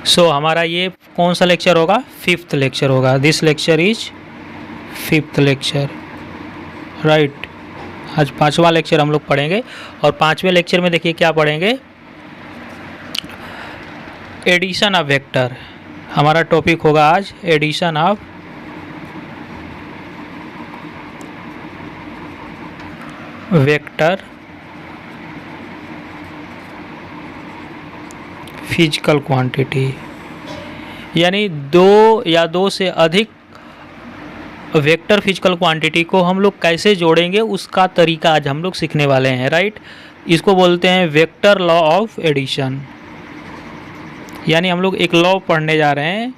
सो हमारा ये कौन सा लेक्चर होगा? 5th लेक्चर होगा। This lecture is 5th lecture, right. आज 5वां लेक्चर हम लोग पढ़ेंगे और 5वें लेक्चर में देखिए क्या पढ़ेंगे, एडिशन ऑफ वेक्टर। हमारा टॉपिक होगा आज addition of vector physical quantity, यानी दो या दो से अधिक वेक्टर फिजिकल क्वांटिटी को हम लोग कैसे जोड़ेंगे उसका तरीका आज हम लोग सीखने वाले हैं, राइट। इसको बोलते हैं वेक्टर लॉ ऑफ एडिशन, यानी हम लोग एक लॉ पढ़ने जा रहे हैं,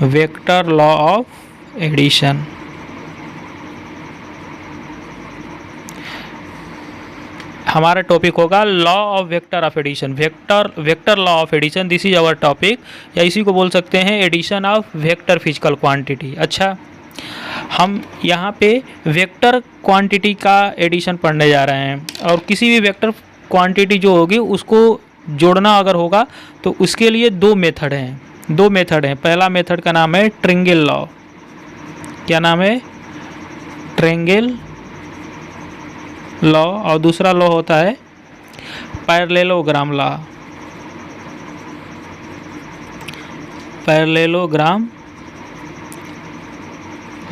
वेक्टर लॉ ऑफ एडिशन। हमारा टॉपिक होगा law of vector of addition, vector law of addition, this is our topic, या इसी को बोल सकते हैं addition of vector physical quantity. अच्छा, हम यहाँ पे वेक्टर क्वांटिटी का एडिशन पढ़ने जा रहे हैं और किसी भी वेक्टर क्वांटिटी जो होगी उसको जोड़ना अगर होगा तो उसके लिए दो मेथड हैं। पहला मेथड का नाम है ट्रायंगल लॉ। क्या नाम है? Triangle law. और दूसरा लॉ होता है पैरेललोग्राम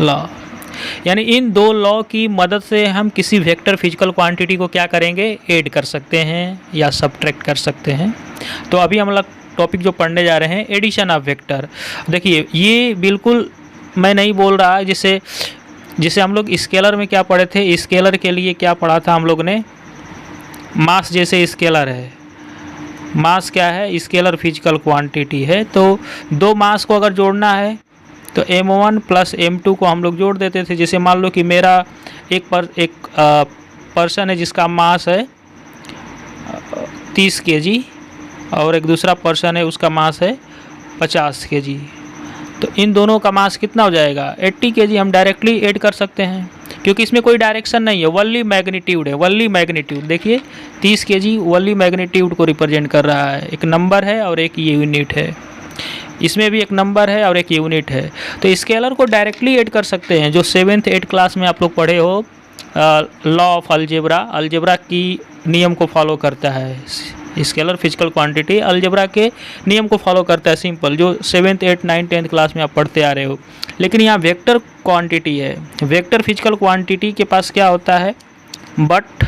लॉ। यानी इन दो लॉ की मदद से हम किसी वेक्टर फिजिकल क्वांटिटी को क्या करेंगे, ऐड कर सकते हैं या सब्ट्रैक्ट कर सकते हैं। तो अभी हम लोग टॉपिक जो पढ़ने जा रहे हैं एडिशन ऑफ वेक्टर। देखिए ये बिल्कुल मैं नहीं बोल रहा, जिसे हम लोग स्केलर में क्या पढ़े थे, स्केलर के लिए क्या पढ़ा था हम लोग ने, मास जैसे स्केलर है। मास क्या है? स्केलर फिजिकल क्वांटिटी है। तो दो मास को अगर जोड़ना है तो m1 प्लस m2 को हम लोग जोड़ देते थे। जैसे मान लो कि मेरा एक पर्सन है जिसका मास है 30 kg और एक दूसरा पर्सन है उसका मास है 50 kg। तो इन दोनों का मास कितना हो जाएगा? 80 kg। हम डायरेक्टली ऐड कर सकते हैं क्योंकि इसमें कोई डायरेक्शन नहीं है, वनली मैग्नीट्यूड है। वनली मैग्नीट्यूड देखिए 30 kg वनली मैग्नीट्यूड को रिप्रेजेंट कर रहा है, एक नंबर है और एक यूनिट है। इसमें भी एक नंबर है और एक यूनिट है। तो स्केलर को डायरेक्टली ऐड कर सकते हैं। जो 7th 8th क्लास में आप लोग पढ़े हो, लॉ ऑफ अलजेब्रा की नियम को फॉलो करता है। स्केलर फिजिकल क्वांटिटी अलजेब्रा के नियम को फॉलो करता है, सिंपल, जो 7th 8th 9th 10th class में आप पढ़ते आ रहे हो। लेकिन यहाँ वेक्टर क्वांटिटी है। वेक्टर फिजिकल क्वांटिटी के पास क्या होता है, बट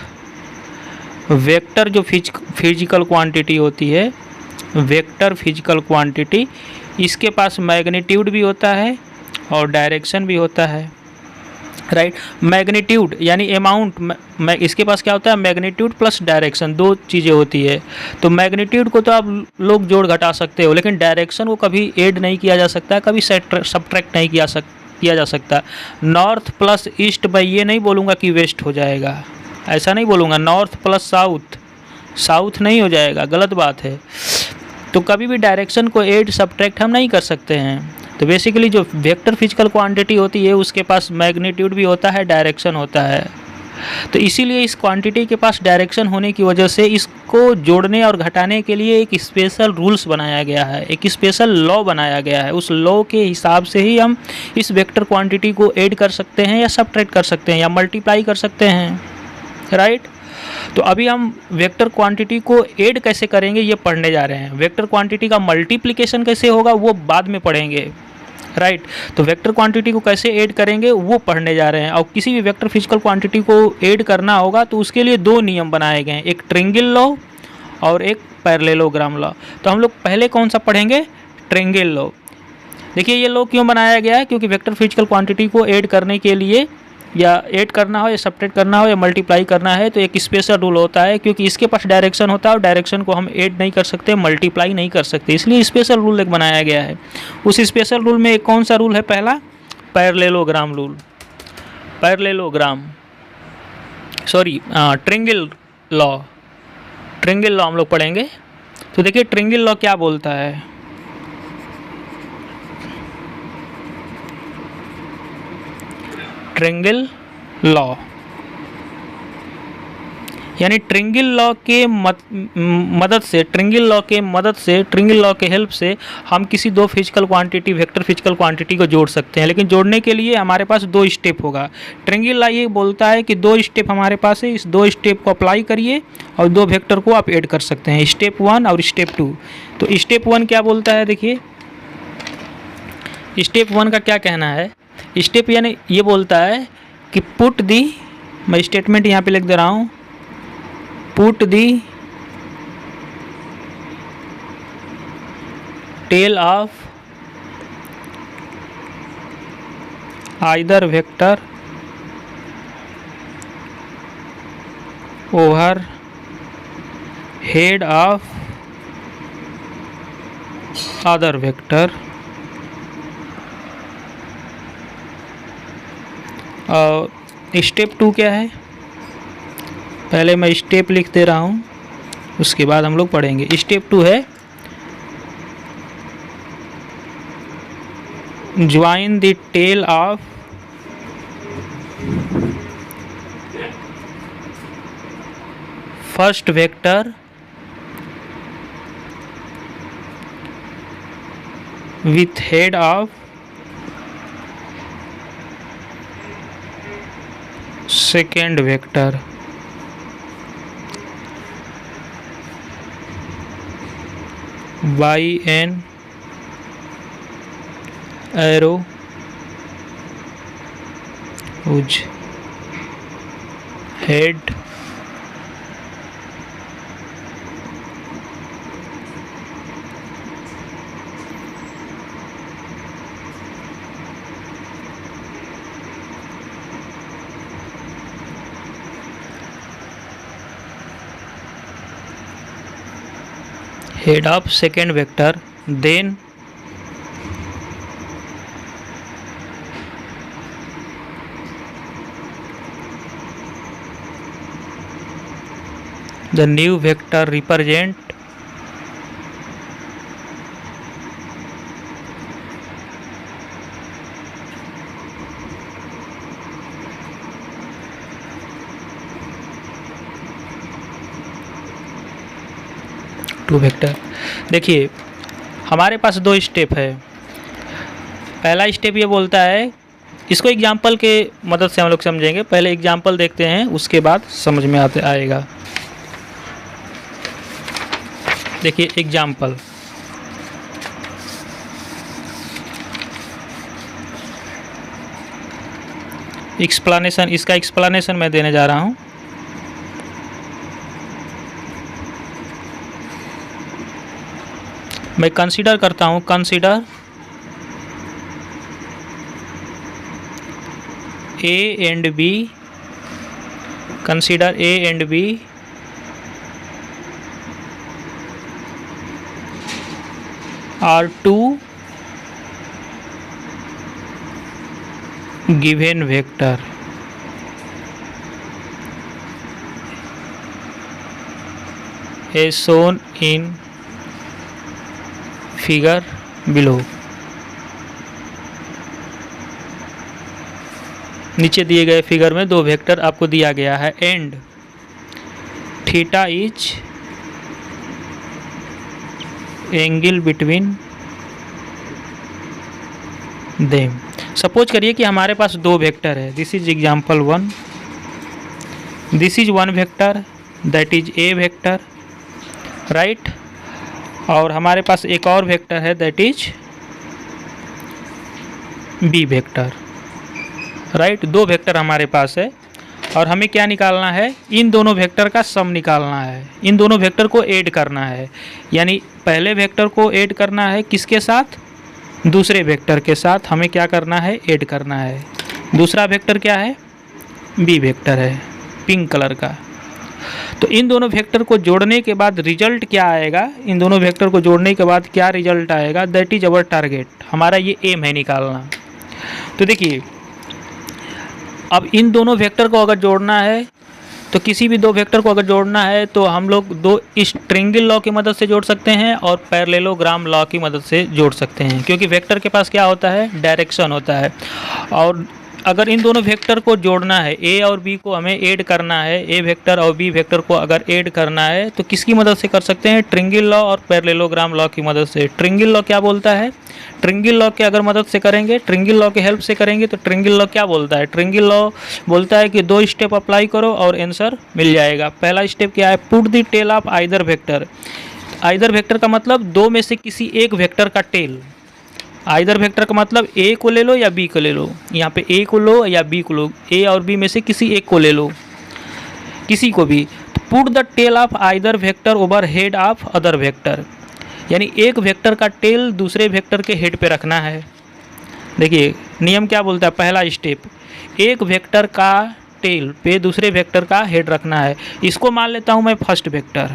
वेक्टर जो फिजिकल क्वांटिटी होती है, वेक्टर फिजिकल क्वांटिटी, इसके पास मैग्नीट्यूड भी होता है और डायरेक्शन भी होता है, राइट। मैग्नीट्यूड यानी अमाउंट, इसके पास क्या होता है, मैग्नीट्यूड प्लस डायरेक्शन, दो चीज़ें होती है। तो मैग्नीट्यूड को तो आप लोग जोड़ घटा सकते हो, लेकिन डायरेक्शन को कभी ऐड नहीं किया जा सकता, कभी सब्ट्रैक्ट नहीं किया जा सकता। नॉर्थ प्लस ईस्ट, भाई ये नहीं बोलूँगा कि वेस्ट हो जाएगा, ऐसा नहीं बोलूँगा। नॉर्थ प्लस साउथ नहीं हो जाएगा, गलत बात है। तो कभी भी डायरेक्शन को ऐड सब्ट्रैक्ट हम नहीं कर सकते हैं। तो बेसिकली जो वेक्टर फिजिकल क्वांटिटी होती है उसके पास मैग्नीट्यूड भी होता है, डायरेक्शन होता है। तो इसीलिए इस क्वांटिटी के पास डायरेक्शन होने की वजह से इसको जोड़ने और घटाने के लिए एक स्पेशल रूल्स बनाया गया है, एक स्पेशल लॉ बनाया गया है। उस लॉ के हिसाब से ही हम इस वेक्टर क्वांटिटी को ऐड कर सकते हैं या सब्ट्रैक्ट कर सकते हैं या मल्टीप्लाई कर सकते हैं, राइट। तो अभी हम वेक्टर क्वांटिटी को ऐड कैसे करेंगे ये पढ़ने जा रहे हैं। वेक्टर क्वांटिटी का मल्टीप्लिकेशन कैसे होगा वो बाद में पढ़ेंगे, राइट। तो वेक्टर क्वांटिटी को कैसे ऐड करेंगे वो पढ़ने जा रहे हैं। और किसी भी वेक्टर फिजिकल क्वांटिटी को ऐड करना होगा तो उसके लिए दो नियम बनाए गए हैं, एक ट्रायंगल लॉ और एक पैरेललोग्राम लॉ। तो हम लोग पहले कौन सा पढ़ेंगे, ट्रायंगल लॉ। देखिए ये लॉ क्यों बनाया गया है, क्योंकि वेक्टर फिजिकल क्वांटिटी को ऐड करने के लिए या ऐड करना हो या सब्ट्रैक्ट करना हो या मल्टीप्लाई करना है तो एक स्पेशल रूल होता है, क्योंकि इसके पास डायरेक्शन होता है और डायरेक्शन को हम ऐड नहीं कर सकते, मल्टीप्लाई नहीं कर सकते, इसलिए स्पेशल रूल एक बनाया गया है। उस स्पेशल रूल में एक कौन सा रूल है, पहला पैरेललोग्राम रूल, ट्रायंगल लॉ हम लोग पढ़ेंगे। तो देखिए ट्रायंगल लॉ क्या बोलता है, ट्रायंगल लॉ यानी ट्रिंगल लॉ के मदद से ट्रिंगल लॉ के हेल्प से हम किसी दो physical quantity vector physical quantity को जोड़ सकते हैं। लेकिन जोड़ने के लिए हमारे पास दो स्टेप होगा। ट्रिंगल लॉ ये बोलता है कि दो स्टेप हमारे पास है, इस दो स्टेप को अप्लाई करिए और दो वेक्टर को आप ऐड कर सकते हैं, स्टेप 1 और स्टेप 2। तो स्टेप 1 क्या बोलता है, देखिए स्टेप 1 का क्या कहना है। स्टेप यानी ये बोलता है कि पुट दी, मैं स्टेटमेंट यहाँ पे लिख दे रहा हूँ, put the tail of either vector over head of other vector. और स्टेप 2 क्या है, पहले मैं स्टेप लिख दे रहा हूँ, उसके बाद हम लोग पढ़ेंगे। स्टेप 2 है join the tail of first vector with head of second vector। by an arrow whose head head of second vector, then the new vector represent to vector. देखिए हमारे पास दो स्टेप है। पहला स्टेप ये बोलता है, इसको एग्जाम्पल के मदद से हम लोग समझेंगे। पहले एग्जाम्पल देखते हैं, उसके बाद समझ में आएगा। देखिए एग्जाम्पल, एक्सप्लेनेशन, इसका एक्सप्लेनेशन मैं देने जा रहा हूँ। मैं कंसीडर करता हूँ, consider A and B, consider A and B are two given vector as shown in figure below. नीचे दिए गए फिगर में दो वेक्टर आपको दिया गया है and theta is angle between them. Suppose करिए कि हमारे पास दो वेक्टर है, this is example 1, this is one vector that is A vector, right. और हमारे पास एक और वेक्टर है that is B vector, right. दो वेक्टर हमारे पास है और हमें क्या निकालना है, इन दोनों वेक्टर का सम निकालना है, इन दोनों वेक्टर को ऐड करना है। यानी पहले वेक्टर को ऐड करना है किसके साथ, दूसरे वेक्टर के साथ हमें क्या करना है, ऐड करना है। दूसरा वेक्टर क्या है, बी वेक्टर है, पिंक कलर का। तो इन दोनों वेक्टर को जोड़ने के बाद रिजल्ट क्या आएगा, इन दोनों वेक्टर को जोड़ने के बाद क्या रिजल्ट आएगा, दैट इज अवर टारगेट, हमारा ये एम है निकालना। तो देखिए अब इन दोनों वेक्टर को अगर जोड़ना है, तो किसी भी दो वेक्टर को अगर जोड़ना है तो हम लोग दो इस ट्रायंगल लॉ की मदद से जोड़ सकते हैं और पैरेललोग्राम लॉ की मदद से जोड़ सकते हैं, क्योंकि वेक्टर के पास क्या होता है, डायरेक्शन होता है। और अगर इन दोनों वेक्टर को जोड़ना है, ए और बी को हमें ऐड करना है, ए वेक्टर और बी वेक्टर को अगर ऐड करना है तो किसकी मदद से कर सकते हैं? ट्रिंगल लॉ और पैरेललोग्राम लॉ की मदद से। ट्रिंगल लॉ क्या बोलता है? ट्रिंगल लॉ के अगर मदद से करेंगे, ट्रिंगल लॉ के हेल्प से करेंगे तो ट्रिंगल लॉ क्या बोलता है? ट्रिंगल लॉ बोलता है कि 2 स्टेप अप्लाई करो और आंसर मिल जाएगा। पहला स्टेप क्या है? Put the tail of either vector. Either vector का मतलब 2 में से किसी एक वेक्टर का टेल। आइदर वेक्टर का मतलब ए को ले लो या बी को ले लो। यहाँ पे ए को लो या बी को लो, ए और बी में से किसी एक को ले लो, किसी को भी। Put the tail of either vector over head of other vector, यानी एक वेक्टर का टेल दूसरे वेक्टर के हेड पे रखना है। देखिए नियम क्या बोलता है, पहला स्टेप, एक वेक्टर का टेल पे दूसरे वेक्टर का हेड रखना है। इसको मान लेता हूँ मैं फर्स्ट वेक्टर,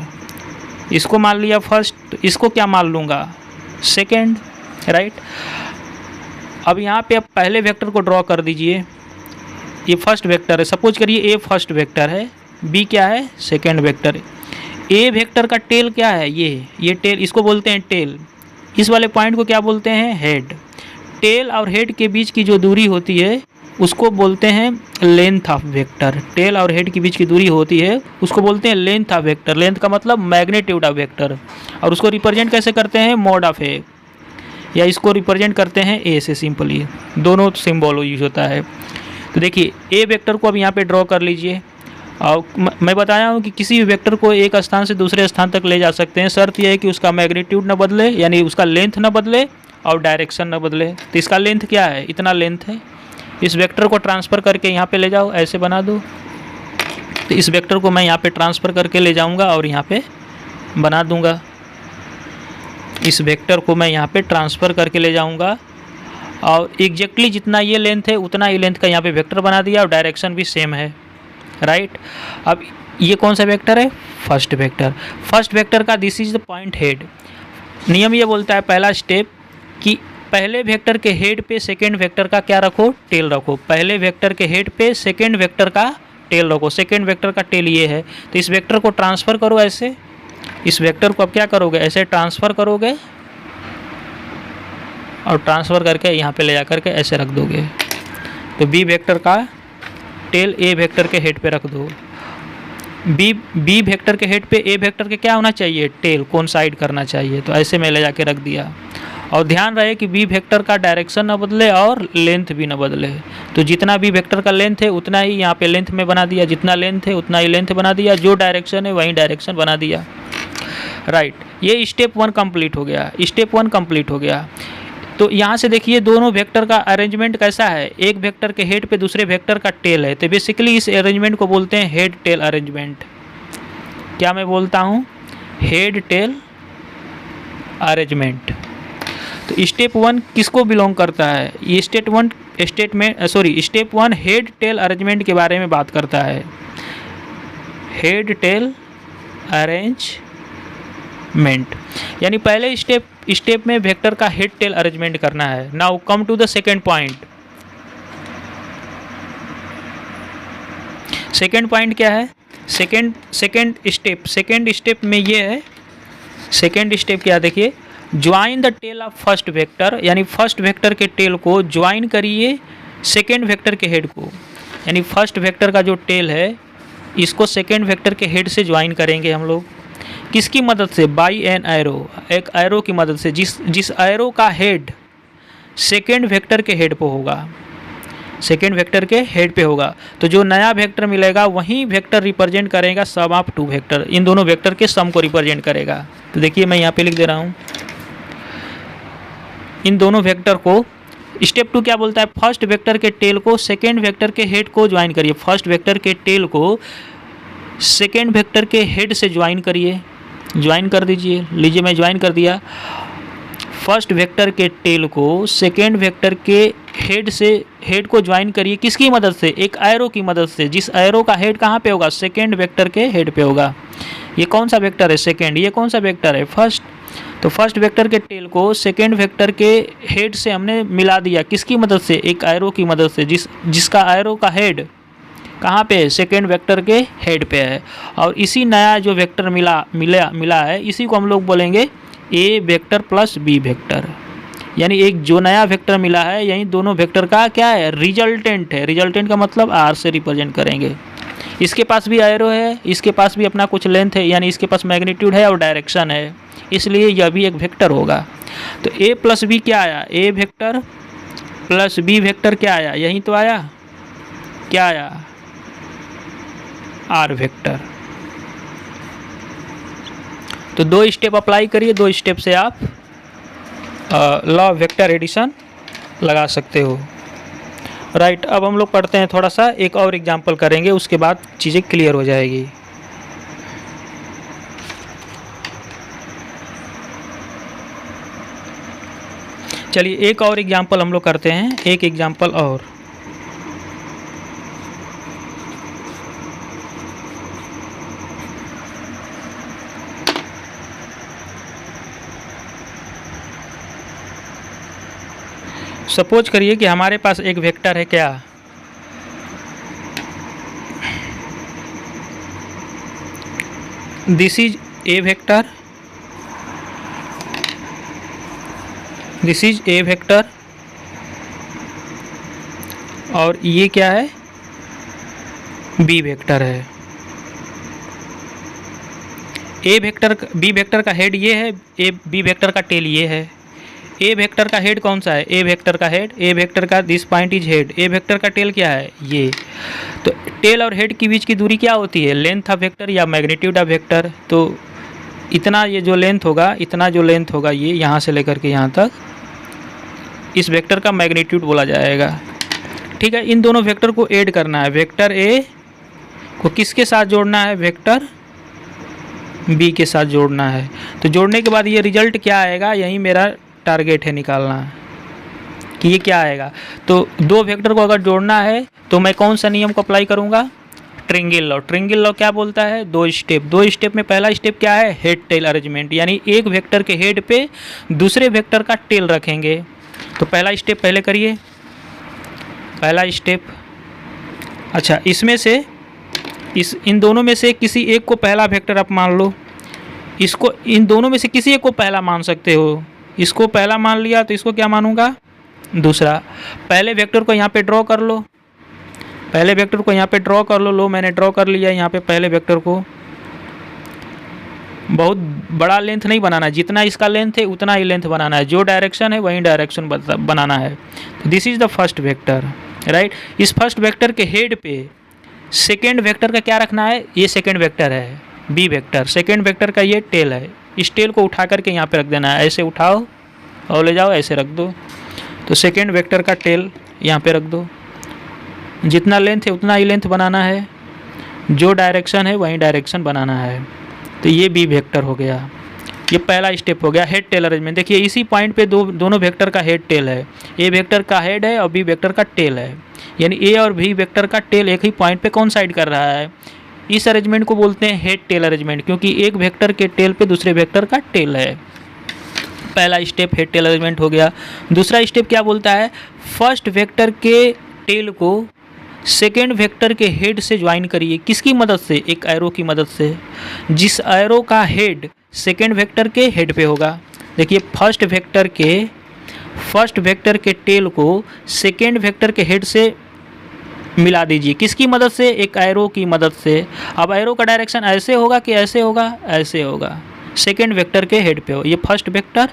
इसको मान लिया फर्स्ट, इसको क्या मान लूँगा? Second, right. अब यहाँ पे आप पहले वेक्टर को ड्रॉ कर दीजिए। ये फर्स्ट वेक्टर है, सपोज करिए ए फर्स्ट वेक्टर है, बी क्या है? सेकेंड वेक्टर है। ए वेक्टर का टेल क्या है? ये टेल, इसको बोलते हैं टेल। इस वाले पॉइंट को क्या बोलते हैं? हेड। टेल और हेड के बीच की जो दूरी होती है उसको बोलते हैं लेंथ ऑफ वेक्टर। टेल और हेड के बीच की दूरी होती है उसको बोलते हैं लेंथ ऑफ वेक्टर। लेंथ का मतलब मैग्नीट्यूड ऑफ वेक्टर, और उसको रिप्रेजेंट कैसे करते हैं? मॉड ऑफ ए, या इसको रिप्रेजेंट करते हैं ए से सिंपली। दोनों सिंबल यूज होता है। तो देखिए ए वेक्टर को अब यहाँ पे ड्रॉ कर लीजिए। और मैं बताया हूँ कि किसी भी वेक्टर को एक स्थान से दूसरे स्थान तक ले जा सकते हैं, शर्त यह है कि उसका मैग्नीट्यूड न बदले, यानी उसका लेंथ न बदले और डायरेक्शन न बदले। तो इसका लेंथ क्या है? इतना लेंथ है। इस वेक्टर को ट्रांसफ़र करके यहाँ पे ले जाओ, ऐसे बना दो। तो इस वेक्टर को मैं यहाँ पे ट्रांसफ़र करके ले जाऊँगा और यहाँ पे बना दूँगा। इस वेक्टर को मैं यहाँ पे ट्रांसफ़र करके ले जाऊँगा और एग्जैक्टली जितना ये लेंथ है उतना ही लेंथ का यहाँ पे वेक्टर बना दिया, और डायरेक्शन भी सेम है, राइट। अब ये कौन सा वेक्टर है? First vector. फर्स्ट वेक्टर का this is the point head. नियम ये बोलता है, पहला स्टेप, कि पहले वेक्टर के हेड पे सेकेंड वेक्टर का क्या रखो? टेल रखो। पहले वेक्टर के हेड पे सेकेंड वेक्टर का टेल रखो। सेकेंड वेक्टर का टेल ये है, तो इस वेक्टर को ट्रांसफ़र करो ऐसे। इस वेक्टर को अब क्या करोगे? ऐसे ट्रांसफ़र करोगे और ट्रांसफ़र करके यहाँ पे ले जा करके ऐसे रख दोगे। तो बी वेक्टर का टेल ए वेक्टर के हेड पे रख दो। बी वेक्टर के हेड पे ए वेक्टर के क्या होना चाहिए? टेल कोइंसाइड करना चाहिए। तो ऐसे में ले जाके रख दिया। और ध्यान रहे कि बी वेक्टर का डायरेक्शन न बदले और लेंथ भी न बदले। तो जितना बी वेक्टर का लेंथ है उतना ही यहाँ पे लेंथ में बना दिया, जितना लेंथ है उतना ही लेंथ बना दिया, जो डायरेक्शन है वही डायरेक्शन बना दिया, राइट। ये स्टेप 1 कंप्लीट हो गया। स्टेप 1 कंप्लीट हो गया। तो यहाँ से देखिए दोनों वेक्टर का अरेंजमेंट कैसा है? एक वेक्टर के हेड पे दूसरे वेक्टर का टेल है। तो बेसिकली इस अरेंजमेंट को बोलते हैं हेड टेल अरेंजमेंट। क्या मैं बोलता हूँ? Head tail arrangement. तो स्टेप 1 किसको बिलोंग करता है? ये स्टेप 1 हेड टेल अरेंजमेंट के बारे में बात करता है। हेड टेल अरेंजमेंट, यानी पहले स्टेप में वेक्टर का हेड टेल अरेंजमेंट करना है। Now come to the second point. Second point क्या है? सेकेंड स्टेप में ये है। सेकेंड स्टेप क्या? देखिए, join the tail of first vector, यानी फर्स्ट वेक्टर के टेल को ज्वाइन करिए सेकेंड वेक्टर के हेड को। यानी फर्स्ट वेक्टर का जो टेल है इसको सेकेंड वेक्टर के हेड से ज्वाइन करेंगे हम लोग। किसकी मदद से? बाई एन एरो, एक एरो की मदद से। जिस एरो का हेड सेकेंड वेक्टर के हेड पे होगा, सेकेंड वेक्टर के हेड पे होगा, तो जो नया वेक्टर मिलेगा वही वेक्टर रिप्रेजेंट करेगा सम ऑफ 2 वेक्टर। इन दोनों वेक्टर के सम को रिप्रेजेंट करेगा। तो देखिए मैं यहाँ पे लिख दे रहा हूँ इन दोनों वेक्टर को। स्टेप 2 क्या बोलता है? फर्स्ट वेक्टर के टेल को सेकेंड वेक्टर के हेड को ज्वाइन करिए। फर्स्ट वेक्टर के टेल को सेकेंड वेक्टर के हेड से ज्वाइन करिए। ज्वाइन कर दीजिए। लीजिए मैं ज्वाइन कर दिया। फर्स्ट वेक्टर के टेल को सेकेंड वेक्टर के हेड को ज्वाइन करिए। किसकी मदद से? एक एरो की मदद से। जिस एरो का हेड कहाँ पे होगा? सेकेंड वेक्टर के हेड पे होगा। ये कौन सा वेक्टर है? सेकेंड। ये कौन सा वेक्टर है? फर्स्ट। तो फर्स्ट वेक्टर के टेल को सेकेंड वेक्टर के हेड से हमने मिला दिया। किसकी मदद से? एक एरो की मदद से। जिसका एरो का हेड कहाँ पे है? सेकेंड वेक्टर के हेड पे है। और इसी नया जो वेक्टर मिला है, इसी को हम लोग बोलेंगे ए वेक्टर प्लस बी वेक्टर। यानी एक जो नया वेक्टर मिला है यही दोनों वेक्टर का क्या है, रिजल्टेंट है। रिजल्टेंट का मतलब आर से रिप्रेजेंट करेंगे। इसके पास भी एरो है, इसके पास भी अपना कुछ लेंथ है, यानी इसके पास मैग्नीट्यूड है और डायरेक्शन है, इसलिए यह भी एक वेक्टर होगा। तो ए प्लस बी क्या आया, ए वेक्टर प्लस बी वेक्टर क्या आया, यही तो आया, क्या आया, आर वेक्टर। तो दो स्टेप अप्लाई करिए, दो स्टेप से आप लॉ ऑफ वेक्टर एडिशन लगा सकते हो। राइट, अब हम लोग पढ़ते हैं थोड़ा सा, एक और एग्जांपल करेंगे, उसके बाद चीज़ें क्लियर हो जाएगी। चलिए एक और एग्जांपल हम लोग करते हैं, एक एग्जांपल और। सपोज करिए कि हमारे पास एक वेक्टर है, क्या, this is A vector, this is A vector, और ये क्या है, बी वेक्टर है। ए वेक्टर, बी वेक्टर का हेड ये है, ए बी वेक्टर का टेल ये है। ए वेक्टर का हेड कौन सा है, ए वेक्टर का हेड, ए वेक्टर का this point is head, A vector का टेल क्या है, ये। तो टेल और हेड के बीच की दूरी क्या होती है, लेंथ ऑफ वेक्टर या मैग्नीट्यूड ऑफ वेक्टर। तो इतना ये जो लेंथ होगा, इतना जो लेंथ होगा ये यहाँ से लेकर के यहाँ तक, इस वेक्टर का मैग्नीट्यूड बोला जाएगा। ठीक है, इन दोनों वेक्टर को ऐड करना है। वेक्टर ए को किसके साथ जोड़ना है, वेक्टर बी के साथ जोड़ना है। तो जोड़ने के बाद ये रिजल्ट क्या आएगा, यही मेरा टारगेट है निकालना कि ये क्या आएगा। तो दो वेक्टर को अगर जोड़ना है तो मैं कौन सा नियम को अप्लाई करूँगा, ट्रिंगल लॉ। ट्रिंगल लॉ क्या बोलता है, दो स्टेप, दो स्टेप में पहला स्टेप क्या है, हेड टेल अरेंजमेंट, यानी एक वेक्टर के हेड पे दूसरे वेक्टर का टेल रखेंगे। तो पहला स्टेप पहले करिए, पहला स्टेप। अच्छा, इसमें से इन दोनों में से किसी एक को पहला वेक्टर आप मान लो, इसको, इन दोनों में से किसी एक को पहला मान सकते हो। इसको पहला मान लिया तो इसको क्या मानूंगा, दूसरा। पहले वेक्टर को यहाँ पे ड्रॉ कर लो, पहले वेक्टर को यहाँ पे ड्रॉ कर लो। लो मैंने ड्रॉ कर लिया यहाँ पे पहले वेक्टर को। बहुत बड़ा लेंथ नहीं बनाना, जितना इसका लेंथ है उतना ही लेंथ बनाना है, जो डायरेक्शन है वही डायरेक्शन बनाना है। तो this is the first vector, right. इस फर्स्ट वेक्टर के हेड पे सेकेंड वेक्टर का क्या रखना है, ये सेकेंड वेक्टर है बी वेक्टर, सेकेंड वेक्टर का ये टेल है। इस टेल को उठा करके यहाँ पे रख देना है, ऐसे उठाओ और ले जाओ, ऐसे रख दो। तो सेकेंड वेक्टर का टेल यहाँ पे रख दो, जितना लेंथ है उतना ही लेंथ बनाना है, जो डायरेक्शन है वही डायरेक्शन बनाना है। तो ये बी वेक्टर हो गया, ये पहला स्टेप हो गया हेड टेल अरेंजमेंट। देखिए इसी पॉइंट पे दोनों वेक्टर का हेड टेल है, ए वेक्टर का हेड है और बी वेक्टर का टेल है, यानी ए और बी वेक्टर का टेल एक ही पॉइंट पे कोइंसाइड कर रहा है। इस अरेंजमेंट को बोलते हैं हेड टेल अरेंजमेंट, क्योंकि एक वेक्टर के टेल पे दूसरे वेक्टर का टेल है। पहला स्टेप हेड टेल अरेंजमेंट हो गया। दूसरा स्टेप क्या बोलता है, फर्स्ट वेक्टर के टेल को सेकेंड वेक्टर के हेड से ज्वाइन करिए। किसकी मदद से, एक एरो की मदद से, जिस एरो का हेड सेकेंड वेक्टर के हेड पे होगा। देखिए फर्स्ट वेक्टर के टेल को सेकेंड वेक्टर के हेड से मिला दीजिए, किसकी मदद से, एक एरो की मदद से। अब एरो का डायरेक्शन ऐसे होगा कि ऐसे होगा, ऐसे होगा, सेकेंड वेक्टर के हेड पे हो। ये first vector,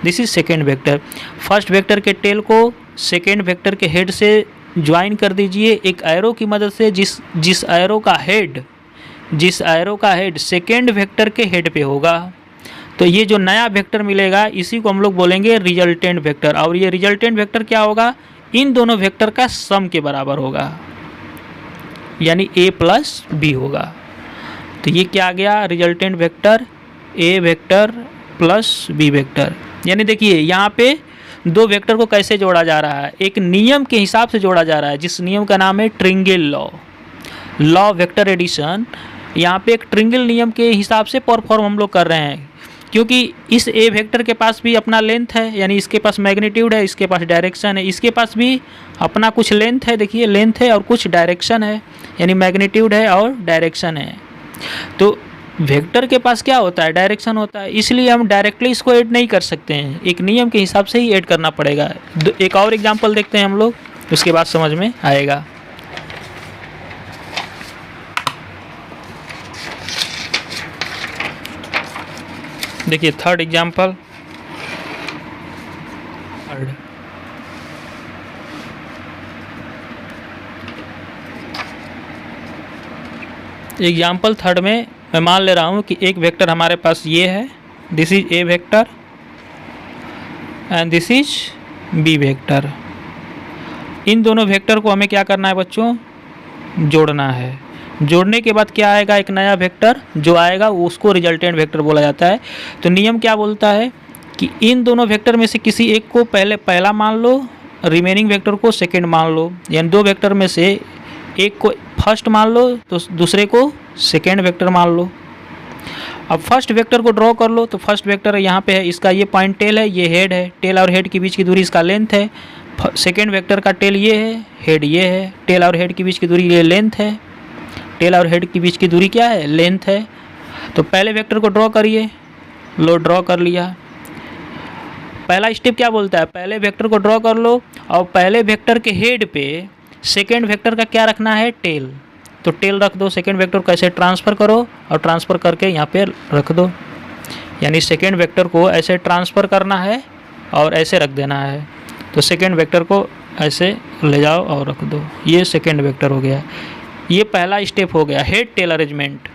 this is second vector. First vector के टेल को सेकेंड वेक्टर के हेड से ज्वाइन कर दीजिए एक एरो की मदद से, जिस एरो का हेड सेकेंड वेक्टर के हेड पे होगा। तो ये जो नया वेक्टर मिलेगा इसी को हम लोग बोलेंगे रिजल्टेंट वेक्टर। और ये रिजल्टेंट वेक्टर क्या होगा, इन दोनों वेक्टर का सम के बराबर होगा, यानी a प्लस बी होगा। तो ये क्या आ गया, resultant vector A vector plus B vector. यानी देखिए यहाँ पे दो वेक्टर को कैसे जोड़ा जा रहा है, एक नियम के हिसाब से जोड़ा जा रहा है, जिस नियम का नाम है triangle law, law vector addition. यहाँ पे एक ट्रिंगल नियम के हिसाब से परफॉर्म हम लोग कर रहे हैं, क्योंकि इस ए वेक्टर के पास भी अपना लेंथ है, यानी इसके पास मैग्नीट्यूड है, इसके पास डायरेक्शन है, इसके पास भी अपना कुछ लेंथ है, देखिए लेंथ है और कुछ डायरेक्शन है, यानी मैग्नीट्यूड है और डायरेक्शन है। तो वेक्टर के पास क्या होता है, डायरेक्शन होता है, इसलिए हम डायरेक्टली इसको ऐड नहीं कर सकते हैं, एक नियम के हिसाब से ही ऐड करना पड़ेगा। एक और एग्जांपल देखते हैं हम लोग, उसके बाद समझ में आएगा। देखिए थर्ड एग्जांपल, एग्जाम्पल थर्ड में मैं मान ले रहा हूँ कि एक वेक्टर हमारे पास ये है, this is A vector and this is B vector. इन दोनों वेक्टर को हमें क्या करना है बच्चों, जोड़ना है। जोड़ने के बाद क्या आएगा, एक नया वेक्टर जो आएगा उसको रिजल्टेंट वेक्टर बोला जाता है। तो नियम क्या बोलता है कि इन दोनों वेक्टर में से किसी एक को पहला मान लो, रिमेनिंग वेक्टर को सेकेंड मान लो, यानी दो वेक्टर में से एक को फर्स्ट मान लो तो दूसरे को सेकेंड वेक्टर मान लो। अब फर्स्ट वेक्टर को ड्रॉ कर लो, तो फर्स्ट वेक्टर यहाँ पे है, इसका ये पॉइंट टेल है, ये हेड है, टेल और हेड के बीच की दूरी इसका लेंथ है। सेकेंड वेक्टर का टेल ये है, हेड ये है, टेल और हेड के बीच की दूरी ये लेंथ है, टेल और हेड के बीच की दूरी क्या है, लेंथ है। तो पहले वेक्टर को ड्रॉ करिए, लो ड्रॉ कर लिया। पहला स्टेप क्या बोलता है, पहले वेक्टर को ड्रॉ कर लो और पहले वेक्टर के हेड पे सेकेंड वेक्टर का क्या रखना है, टेल। तो टेल रख दो, सेकेंड वेक्टर को ऐसे ट्रांसफ़र करो और ट्रांसफ़र करके यहाँ पे रख दो, यानी सेकेंड वेक्टर को ऐसे ट्रांसफ़र करना है और ऐसे रख देना है। तो सेकेंड वेक्टर को ऐसे ले जाओ और रख दो, ये सेकेंड वेक्टर हो गया। ये पहला स्टेप हो गया, head tail arrangement.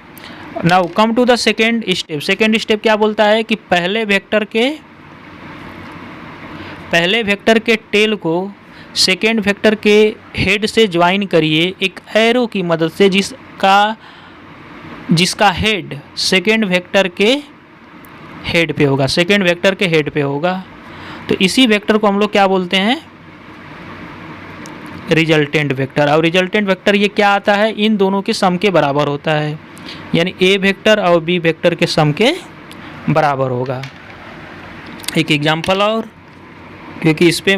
Now come to the second step. Second step क्या बोलता है कि पहले वेक्टर के टेल को सेकेंड वेक्टर के हेड से ज्वाइन करिए एक एरो की मदद से, जिसका हेड सेकेंड वेक्टर के हेड पे होगा, सेकेंड वेक्टर के हेड पे होगा। तो इसी वेक्टर को हम लोग क्या बोलते हैं, रिजल्टेंट वेक्टर। और रिजल्टेंट वेक्टर ये क्या आता है, इन दोनों के सम के बराबर होता है, यानी ए वेक्टर और बी वेक्टर के सम के बराबर होगा। एक एग्जांपल और, क्योंकि इस पे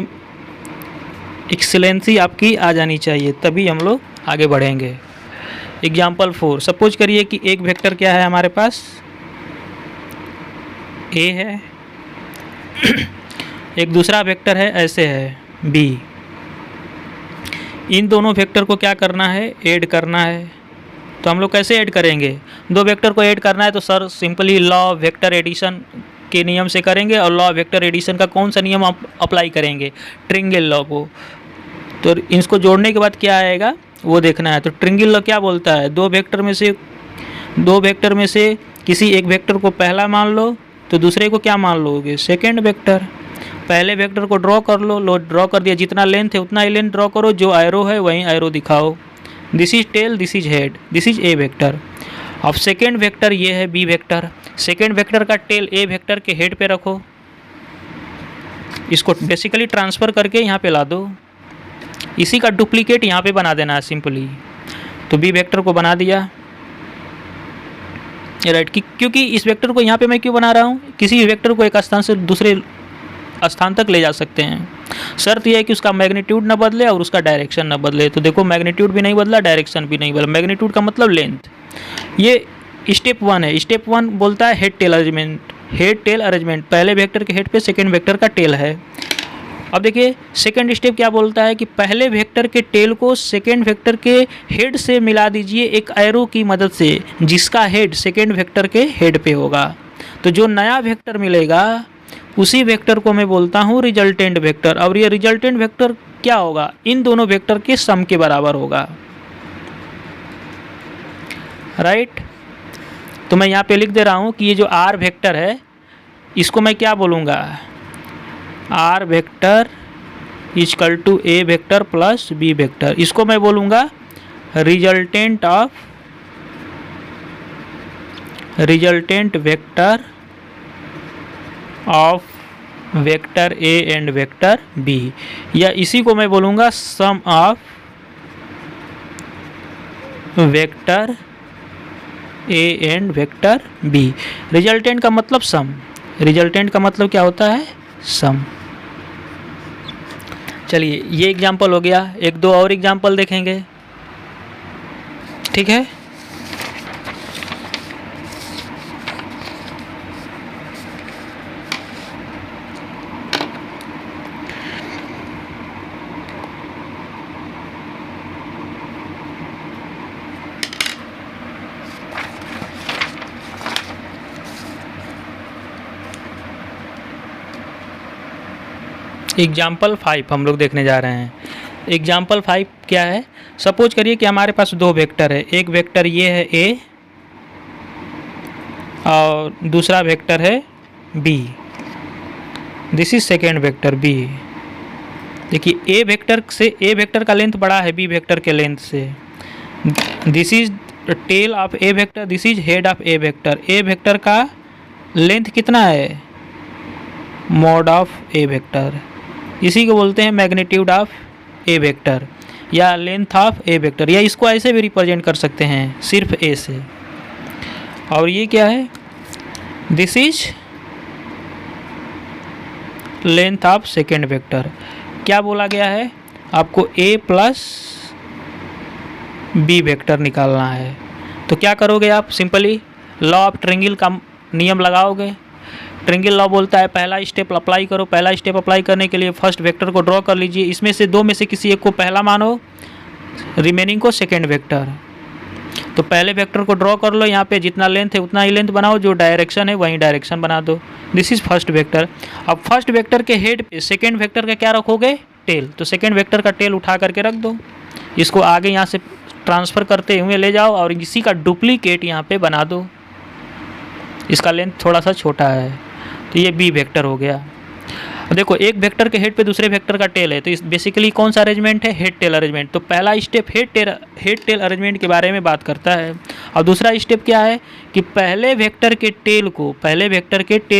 एक्सीलेंसी आपकी आ जानी चाहिए, तभी हम लोग आगे बढ़ेंगे। एग्जाम्पल 4, सपोज करिए कि एक वेक्टर क्या है हमारे पास, ए है, एक दूसरा वेक्टर है ऐसे है, बी। इन दोनों वेक्टर को क्या करना है, ऐड करना है। तो हम लोग कैसे ऐड करेंगे, दो वेक्टर को ऐड करना है तो sir simply law vector addition के नियम से करेंगे। और लॉ वेक्टर एडिशन का कौन सा नियम आप अप्लाई करेंगे, ट्रिंगल लॉ को। तो इसको जोड़ने के बाद क्या आएगा वो देखना है। तो ट्रिंगल लॉ क्या बोलता है, दो वेक्टर में से किसी एक वेक्टर को पहला मान लो तो दूसरे को क्या मान लोगे, सेकेंड वेक्टर। पहले वेक्टर को ड्रॉ कर लो ड्रॉ कर दिया, जितना लेंथ है उतना ही लेंथ ड्रॉ करो, जो एरो है वहीं एरो दिखाओ। This is tail, this is head, this is A vector. अब सेकेंड वेक्टर ये है बी वेक्टर, सेकेंड वेक्टर का टेल ए वेक्टर के हेड पे रखो, इसको बेसिकली ट्रांसफ़र करके यहाँ पे ला दो, इसी का डुप्लीकेट यहाँ पे बना देना है सिंपली। तो बी वेक्टर को बना दिया, राइट। क्योंकि इस वेक्टर को यहाँ पे मैं क्यों बना रहा हूँ, किसी वेक्टर को एक स्थान से दूसरे स्थान तक ले जा सकते हैं, शर्त यह है कि उसका मैग्नीट्यूड न बदले और उसका डायरेक्शन न बदले। तो देखो मैग्नीट्यूड भी नहीं बदला, डायरेक्शन भी नहीं बदला। मैग्नीट्यूड का मतलब लेंथ। ये स्टेप 1 है। स्टेप 1 बोलता है head tail arrangement. Head tail arrangement, पहले वेक्टर के हेड पे सेकेंड वेक्टर का टेल है। अब देखिए सेकेंड स्टेप क्या बोलता है कि पहले वेक्टर के टेल को सेकेंड वेक्टर के हेड से मिला दीजिए एक एरो की मदद से, जिसका हेड सेकेंड वेक्टर के हेड पे होगा। तो जो नया वेक्टर मिलेगा उसी वेक्टर को मैं बोलता हूँ रिजल्टेंट वेक्टर। और ये रिजल्टेंट वेक्टर क्या होगा, इन दोनों वेक्टर के सम के बराबर होगा, राइट। तो मैं यहाँ पे लिख दे रहा हूँ कि ये जो आर वेक्टर है इसको मैं क्या बोलूँगा, R vector equal to A vector plus B vector. इसको मैं बोलूँगा resultant vector of vector A and vector B, या इसी को मैं बोलूँगा sum of vector A and vector B. Resultant का मतलब सम, रिजल्टेंट का मतलब क्या होता है, सम। चलिए ये एग्जाम्पल हो गया, एक दो और एग्जाम्पल देखेंगे, ठीक है। एग्जाम्पल 5 हम लोग देखने जा रहे हैं। एग्जाम्पल 5 क्या है? सपोज करिए कि हमारे पास दो वेक्टर है, एक वेक्टर ये है ए और दूसरा वेक्टर है B. This is second vector B. देखिए ए वेक्टर का लेंथ बड़ा है बी वेक्टर के लेंथ से। This is tail of A vector, this is head of A vector. A vector का लेंथ कितना है? Mod of A vector. इसी को बोलते हैं मैग्नीट्यूड ऑफ ए वेक्टर या लेंथ ऑफ ए वेक्टर, या इसको ऐसे भी रिप्रेजेंट कर सकते हैं सिर्फ ए से। और ये क्या है? This is length of second vector. क्या बोला गया है? आपको ए प्लस बी वेक्टर निकालना है। तो क्या करोगे आप? सिंपली लॉ ऑफ ट्रायंगल का नियम लगाओगे। ट्रायंगल लॉ बोलता है पहला स्टेप अप्लाई करो। पहला स्टेप अप्लाई करने के लिए फर्स्ट वेक्टर को ड्रॉ कर लीजिए। इसमें से दो में से किसी एक को पहला मानो, रिमेनिंग को सेकेंड वेक्टर। तो पहले वेक्टर को ड्रॉ कर लो, यहाँ पे जितना लेंथ है उतना ही लेंथ बनाओ, जो डायरेक्शन है वही डायरेक्शन बना दो। This is first vector. अब फर्स्ट वेक्टर के हेड पे सेकेंड वेक्टर का क्या रखोगे? टेल। तो सेकेंड वेक्टर का टेल उठा करके रख दो। इसको आगे यहाँ से ट्रांसफ़र करते हुए ले जाओ और इसी का डुप्लीकेट यहाँ पे बना दो। इसका लेंथ थोड़ा सा छोटा है, तो ये बी वेक्टर हो गया। देखो एक वेक्टर के हेड पे दूसरे वेक्टर का टेल है, तो इस बेसिकली कौन सा अरेंजमेंट है? Head tail arrangement. तो पहला स्टेप हेड टेल अरेंजमेंट के बारे में बात करता है। और दूसरा स्टेप क्या है कि पहले वेक्टर के टेल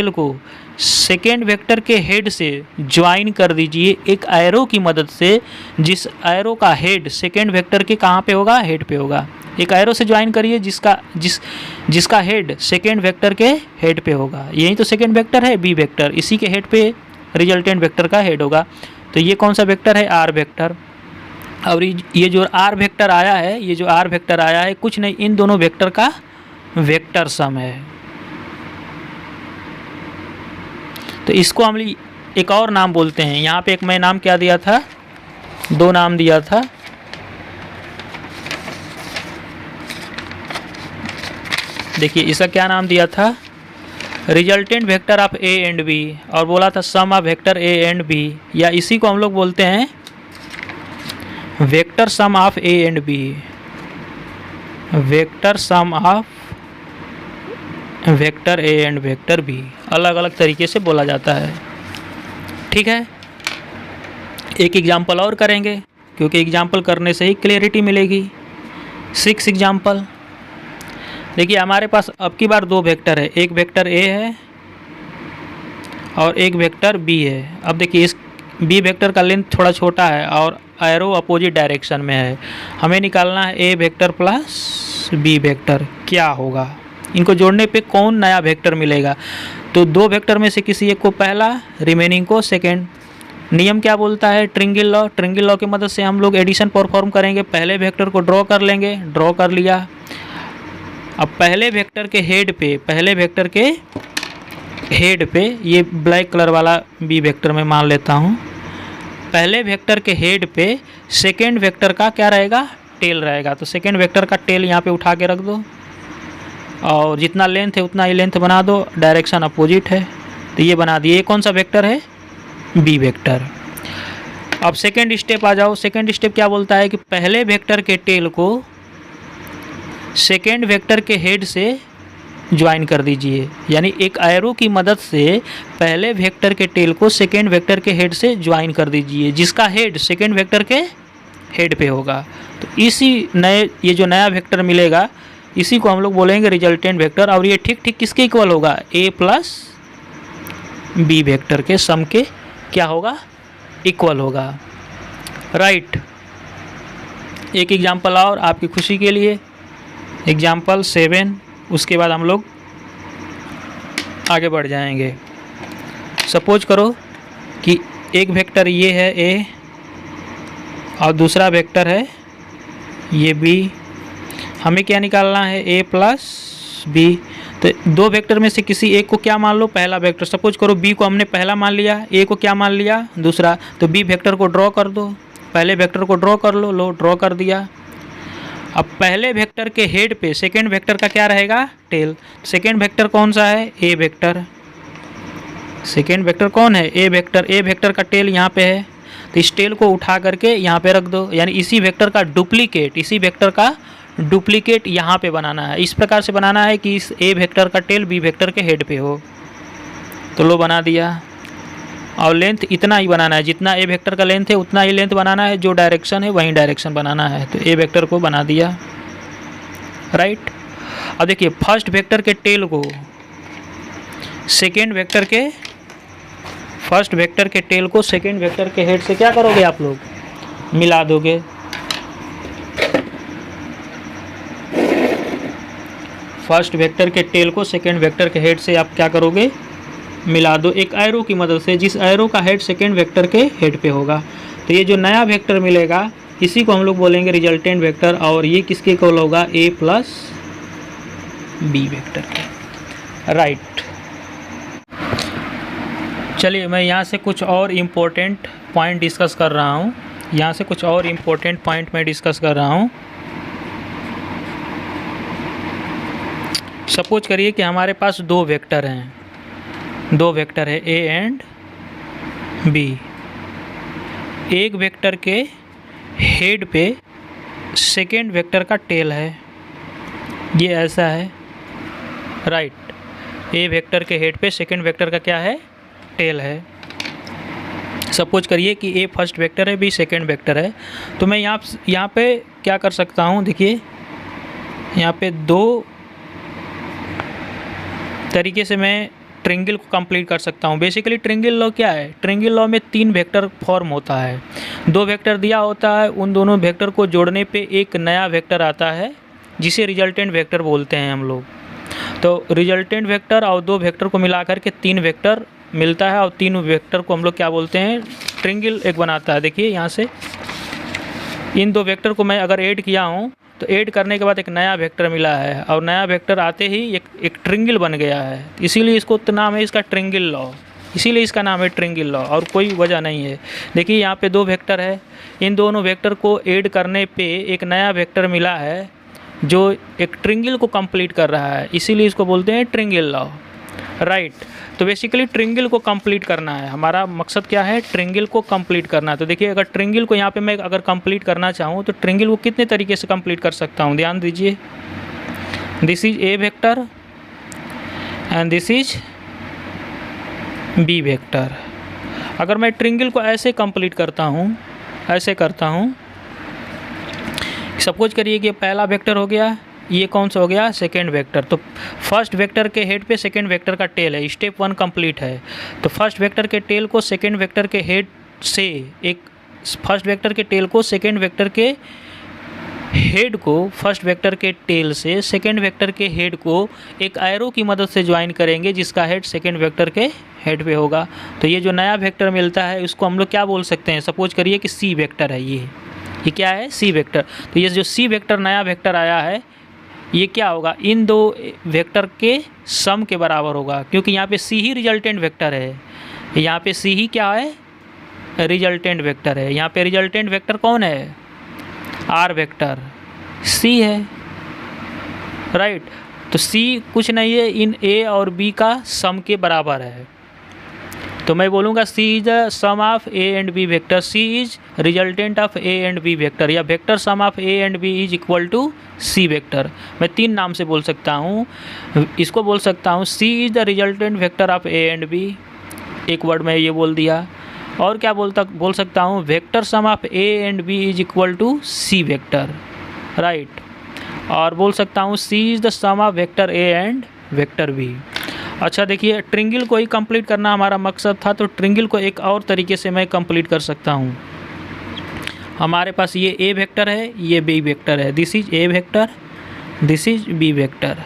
को सेकेंड वेक्टर के हेड से ज्वाइन कर दीजिए एक एरो की मदद से, जिस एरो का हेड सेकेंड वेक्टर के कहाँ पे होगा? हेड पे होगा। एक एरो से ज्वाइन करिए जिसका हेड सेकेंड वेक्टर के हेड पे होगा। यही तो सेकेंड वेक्टर है बी वेक्टर, इसी के हेड पे रिजल्टेंट वेक्टर का हेड होगा। तो ये कौन सा वेक्टर है? R vector. और ये जो आर वेक्टर आया है कुछ नहीं, इन दोनों वेक्टर का वेक्टर सम है। तो इसको हम एक और नाम बोलते हैं। यहाँ पे एक मैं नाम क्या दिया था? दो नाम दिया था। देखिए इसका क्या नाम दिया था? Resultant vector of A and B, और बोला था sum of vector A and B, या इसी को हम लोग बोलते हैं vector sum of A and B. Vector sum of vector A and vector B, अलग अलग तरीके से बोला जाता है। ठीक है, एक एग्जाम्पल और करेंगे क्योंकि एग्जाम्पल करने से ही क्लियरिटी मिलेगी। 6 एग्जाम्पल। देखिए हमारे पास अब की बार दो वेक्टर है, एक वेक्टर ए है और एक वेक्टर बी है। अब देखिए इस बी वेक्टर का लेंथ थोड़ा छोटा है और एरो अपोजिट डायरेक्शन में है। हमें निकालना है ए वेक्टर प्लस बी वेक्टर क्या होगा। इनको जोड़ने पे कौन नया वेक्टर मिलेगा? तो दो वेक्टर में से किसी एक को पहला, रिमेनिंग को सेकेंड। नियम क्या बोलता है? ट्रायंगल लॉ की मदद से हम लोग एडिशन परफॉर्म करेंगे। पहले वेक्टर को ड्रॉ कर लेंगे, ड्रॉ कर लिया। अब पहले वेक्टर के हेड पे ये ब्लैक कलर वाला बी वेक्टर में मान लेता हूँ। पहले वेक्टर के हेड पे सेकेंड वेक्टर का क्या रहेगा? टेल रहेगा। तो सेकेंड वेक्टर का टेल यहाँ पे उठा के रख दो और जितना लेंथ है उतना ही लेंथ बना दो, डायरेक्शन अपोजिट है। तो ये बना दिए। ये कौन सा वेक्टर है? B vector. अब सेकेंड स्टेप आ जाओ। सेकेंड स्टेप क्या बोलता है कि पहले वेक्टर के टेल को सेकेंड वेक्टर के हेड से ज्वाइन कर दीजिए, यानी एक एरो की मदद से पहले वेक्टर के टेल को सेकेंड वेक्टर के हेड से ज्वाइन कर दीजिए, जिसका हेड सेकेंड वेक्टर के हेड पे होगा। तो ये जो नया वेक्टर मिलेगा इसी को हम लोग बोलेंगे रिजल्टेंट वेक्टर। और ये ठीक किसके इक्वल होगा? ए प्लस बी वेक्टर के सम के क्या होगा? इक्वल होगा। राइट। एक एग्जाम्पल और आपकी खुशी के लिए, एग्जाम्पल 7। उसके बाद हम लोग आगे बढ़ जाएंगे। सपोज करो कि एक वेक्टर ये है ए और दूसरा वेक्टर है ये बी। हमें क्या निकालना है? A plus B. तो दो वेक्टर में से किसी एक को क्या मान लो? पहला वेक्टर। सपोज करो बी को हमने पहला मान लिया, ए को क्या मान लिया? दूसरा। तो बी वेक्टर को ड्रॉ कर दो। पहले वेक्टर को ड्रॉ कर लो, ड्रॉ कर दिया। अब पहले वेक्टर के हेड पे सेकेंड वेक्टर का क्या रहेगा? टेल। सेकेंड वेक्टर कौन सा है? ए वेक्टर। सेकेंड वेक्टर कौन है? ए वेक्टर। ए वेक्टर का टेल यहाँ पे है, तो इस टेल को उठा करके यहाँ पे रख दो, यानी इसी वेक्टर का डुप्लीकेट, इसी वेक्टर का डुप्लीकेट यहाँ पे बनाना है। इस प्रकार से बनाना है कि इस ए वेक्टर का टेल बी वेक्टर के हेड पे हो। तो लो बना दिया, और लेंथ इतना ही बनाना है, जितना ए वेक्टर का लेंथ है उतना ही लेंथ बनाना है, जो डायरेक्शन है वही डायरेक्शन बनाना है। तो ए वेक्टर को बना दिया, राइट। अब देखिए फर्स्ट वेक्टर के टेल को सेकेंड वेक्टर के, फर्स्ट वेक्टर के टेल को सेकेंड वेक्टर के हेड से क्या करोगे आप लोग? मिला दोगे। फर्स्ट वेक्टर के टेल को सेकेंड वेक्टर के हेड से आप क्या करोगे? मिला दो एक एरो की मदद से, जिस एरो का हेड सेकेंड वेक्टर के हेड पे होगा। तो ये जो नया वेक्टर मिलेगा इसी को हम लोग बोलेंगे रिजल्टेंट वेक्टर, और ये किसके इक्वल होगा? ए प्लस बी वेक्टर के, राइट। चलिए मैं यहाँ से कुछ और इम्पोर्टेंट पॉइंट डिस्कस कर रहा हूँ, यहाँ से कुछ और इम्पोर्टेंट पॉइंट मैं डिस्कस कर रहा हूँ। सपोज करिए कि हमारे पास दो वेक्टर हैं, दो वेक्टर है ए एंड बी। एक वेक्टर के हेड पे सेकेंड वेक्टर का टेल है, ये ऐसा है, राइट। ए वेक्टर के हेड पे सेकेंड वेक्टर का क्या है? टेल है। सपोज करिए कि ए फर्स्ट वेक्टर है, बी सेकेंड वेक्टर है। तो मैं यहाँ पे क्या कर सकता हूँ? देखिए यहाँ पे दो तरीके से मैं ट्रिंगल को कंप्लीट कर सकता हूँ। बेसिकली ट्रिंगल लॉ क्या है? ट्रिंगल लॉ में तीन वेक्टर फॉर्म होता है, दो वेक्टर दिया होता है, उन दोनों वेक्टर को जोड़ने पे एक नया वेक्टर आता है जिसे रिजल्टेंट वेक्टर बोलते हैं हम लोग। तो रिजल्टेंट वेक्टर और दो वेक्टर को मिला करके तीन वेक्टर मिलता है, और तीन वेक्टर को हम लोग क्या बोलते हैं? ट्रिंगल एक बनाता है। देखिए यहाँ से इन दो वेक्टर को मैं अगर ऐड किया हूँ तो ऐड करने के बाद एक नया वेक्टर मिला है, और नया वेक्टर आते ही एक ट्रिंगल बन गया है, इसीलिए इसको नाम है इसका ट्रिंगल लॉ, इसीलिए इसका नाम है ट्रिंगल लॉ, और कोई वजह नहीं है। देखिए यहाँ पे दो वेक्टर है, इन दोनों वेक्टर को ऐड करने पे एक नया वेक्टर मिला है जो एक ट्रिंगल को कंप्लीट कर रहा है, इसीलिए इसको बोलते हैं ट्रिंगल लॉ, राइट। तो बेसिकली ट्रिंगल को कंप्लीट करना है, हमारा मकसद क्या है? ट्रिंगल को कंप्लीट करना है। तो देखिए अगर ट्रिंगल को यहाँ पे मैं अगर कंप्लीट करना चाहूँ तो ट्रिंगल को कितने तरीके से कंप्लीट कर सकता हूँ? ध्यान दीजिए, this is A vector and this is B vector. अगर मैं ट्रिंगल को ऐसे कंप्लीट करता हूँ, ऐसे करता हूँ, सपोज करिए कि पहला वेक्टर हो गया, ये कौन सा हो गया? Second vector. तो फर्स्ट वेक्टर के हेड पे सेकेंड वेक्टर का टेल है, स्टेप वन कंप्लीट है। तो फर्स्ट वेक्टर के टेल को सेकेंड वेक्टर के हेड से एक, फर्स्ट वेक्टर के टेल को सेकेंड वेक्टर के हेड को फर्स्ट वेक्टर के टेल से सेकेंड वेक्टर के हेड को एक एरो की मदद से ज्वाइन करेंगे, जिसका हेड सेकेंड वेक्टर के हेड पे होगा। तो ये जो नया वेक्टर मिलता है उसको हम लोग क्या बोल सकते हैं? सपोज करिए कि सी वेक्टर है, ये क्या है? C vector. तो ये जो सी वेक्टर नया वेक्टर आया है ये क्या होगा? इन दो वेक्टर के सम के बराबर होगा, क्योंकि यहाँ पे सी ही रिजल्टेंट वेक्टर है, यहाँ पे सी ही क्या है? रिजल्टेंट वेक्टर है। यहाँ पे रिजल्टेंट वेक्टर कौन है? आर वेक्टर, सी है, राइट। तो सी कुछ नहीं है, इन ए और बी का सम के बराबर है। तो मैं बोलूँगा C is the sum of A and B vector, C is resultant of A and B vector, या vector sum of A and B is equal to C vector. मैं तीन नाम से बोल सकता हूँ, इसको बोल सकता हूँ C is the resultant vector of A and B, एक वर्ड में ये बोल दिया। और क्या बोल सकता हूँ? Vector sum of A and B is equal to C vector, right. और बोल सकता हूँ C is the sum of vector A and vector B. अच्छा देखिए ट्रिंगल को ही कंप्लीट करना हमारा मकसद था, तो ट्रिंगल को एक और तरीके से मैं कंप्लीट कर सकता हूँ। हमारे पास ये ए वेक्टर है, ये बी वेक्टर है, this is A vector, this is B vector.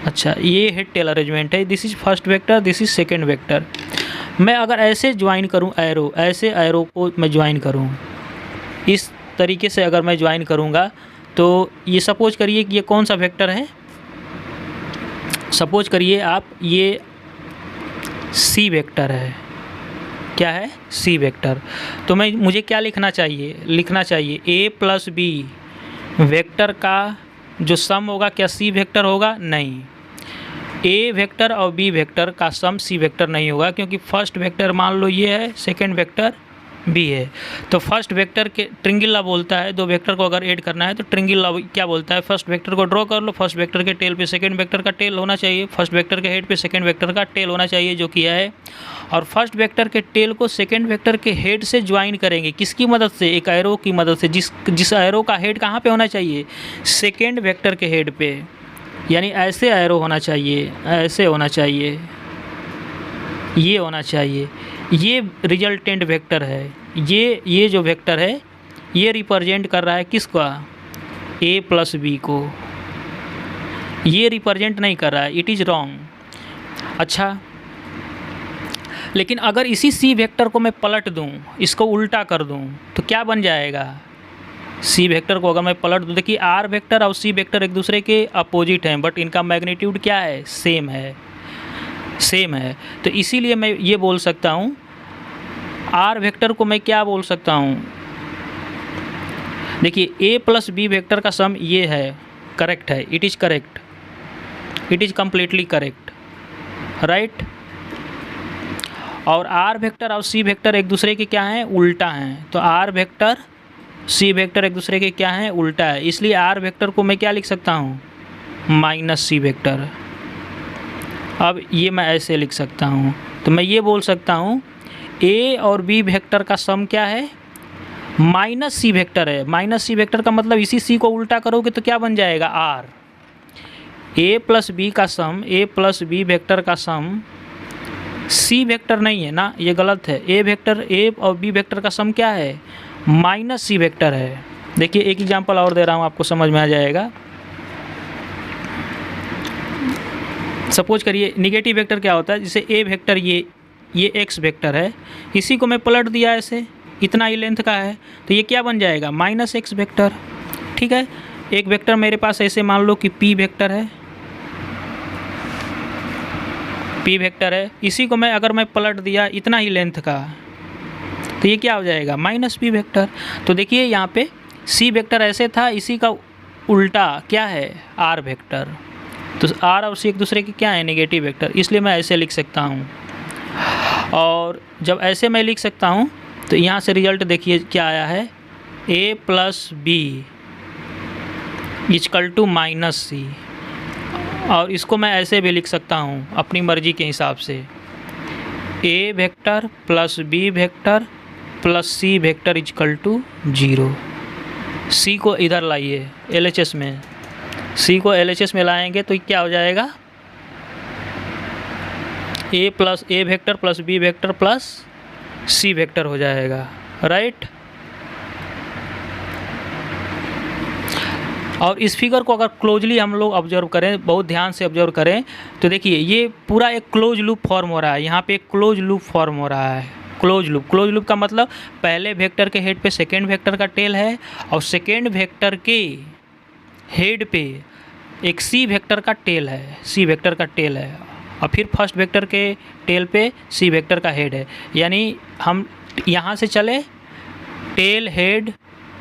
अच्छा ये हेड टेल अरेंजमेंट है, this is first vector, this is second vector. मैं अगर ऐसे ज्वाइन करूँ एरो, ऐसे एरो को मैं ज्वाइन करूँ, इस तरीके से अगर मैं ज्वाइन करूँगा तो ये सपोज करिए कि ये कौन सा वेक्टर है? सपोज करिए आप ये सी वेक्टर है, क्या है? C vector. तो मुझे क्या लिखना चाहिए? लिखना चाहिए ए प्लस बी वेक्टर का जो सम होगा क्या सी वेक्टर होगा? नहीं, ए वेक्टर और बी वेक्टर का सम सी वेक्टर नहीं होगा, क्योंकि फर्स्ट वेक्टर मान लो ये है, सेकेंड वेक्टर बी है। तो फर्स्ट वेक्टर के ट्रिंगल लॉ बोलता है, दो वेक्टर को अगर ऐड करना है तो ट्रिंगल लॉ क्या बोलता है, फर्स्ट वेक्टर को ड्रॉ कर लो, फर्स्ट वेक्टर के टेल पे सेकंड वेक्टर का टेल होना चाहिए, फर्स्ट वेक्टर के हेड पे सेकंड वेक्टर का टेल होना चाहिए, जो किया है। और फर्स्ट वेक्टर के टेल को सेकंड वेक्टर के हेड से ज्वाइन करेंगे, किसकी मदद से, एक एरो की मदद से, जिस एरो का हेड कहाँ पे होना चाहिए, सेकेंड वेक्टर के हेड पे, यानी ऐसे एरो होना चाहिए, ऐसे होना चाहिए, ये होना चाहिए। ये रिजल्टेंट वेक्टर है, ये जो वेक्टर है ये रिप्रेजेंट कर रहा है किसका, ए प्लस बी को, ये रिप्रेजेंट नहीं कर रहा है, इट इज़ रॉन्ग। अच्छा, लेकिन अगर इसी सी वेक्टर को मैं पलट दूं, इसको उल्टा कर दूं, तो क्या बन जाएगा, सी वेक्टर को अगर मैं पलट दूं, देखिए आर वेक्टर और सी वेक्टर एक दूसरे के अपोजिट हैं, बट इनका मैग्नीट्यूड क्या है, सेम है, सेम है। तो इसीलिए मैं ये बोल सकता हूँ, आर वेक्टर को मैं क्या बोल सकता हूँ, देखिए ए प्लस बी वेक्टर का सम ये है, करेक्ट है, it is correct, it is completely correct, right. और आर वेक्टर और सी वेक्टर एक दूसरे के क्या हैं, उल्टा हैं। तो आर वेक्टर सी वेक्टर एक दूसरे के क्या हैं, उल्टा है, इसलिए आर वेक्टर को मैं क्या लिख सकता हूँ, माइनस सी वेक्टर। अब ये मैं ऐसे लिख सकता हूँ, तो मैं ये बोल सकता हूँ ए और बी वेक्टर का सम क्या है, माइनस सी वेक्टर है। माइनस सी वेक्टर का मतलब इसी सी को उल्टा करोगे तो क्या बन जाएगा, आर। ए प्लस बी का सम, ए प्लस बी वेक्टर का सम सी वेक्टर नहीं है ना, ये गलत है। ए वेक्टर, ए और बी वेक्टर का सम क्या है, माइनस सी वेक्टर है। देखिए एक एग्जांपल और दे रहा हूँ, आपको समझ में आ जाएगा। सपोज करिए निगेटिव वेक्टर क्या होता है, जैसे ए वेक्टर ये एक्स वेक्टर है, इसी को मैं पलट दिया ऐसे, इतना ही लेंथ का है, तो ये क्या बन जाएगा, माइनस एक्स वेक्टर। ठीक है, एक वेक्टर मेरे पास ऐसे मान लो कि पी वेक्टर है, पी वेक्टर है, इसी को मैं अगर मैं पलट दिया इतना ही लेंथ का, तो ये क्या हो जाएगा, माइनस पी वेक्टर। तो देखिए यहाँ पे सी वेक्टर ऐसे था, इसी का उल्टा क्या है, आर वेक्टर। तो आर और सी एक दूसरे के क्या है, नेगेटिव वेक्टर, इसलिए मैं ऐसे लिख सकता हूँ। और जब ऐसे मैं लिख सकता हूँ तो यहाँ से रिजल्ट देखिए क्या आया है, A plus B equal to minus C. और इसको मैं ऐसे भी लिख सकता हूँ अपनी मर्जी के हिसाब से, A vector plus B vector plus C vector equal to 0। C को इधर लाइए LHS में, सी को LHS में लाएंगे तो क्या हो जाएगा, A vector plus B vector plus C vector हो जाएगा, राइट। और इस फिगर को अगर क्लोजली हम लोग ऑब्जर्व करें, बहुत ध्यान से ऑब्जर्व करें, तो देखिए ये पूरा एक क्लोज लूप फॉर्म हो रहा है, यहाँ पे एक क्लोज लूप फॉर्म हो रहा है, क्लोज लूप। क्लोज लूप का मतलब पहले वेक्टर के हेड पे सेकेंड वेक्टर का टेल है, और सेकेंड वेक्टर के हेड पे एक सी वेक्टर का टेल है, सी वेक्टर का टेल है, और फिर फर्स्ट वेक्टर के टेल पे सी वेक्टर का हेड है। यानी हम यहाँ से चले tail head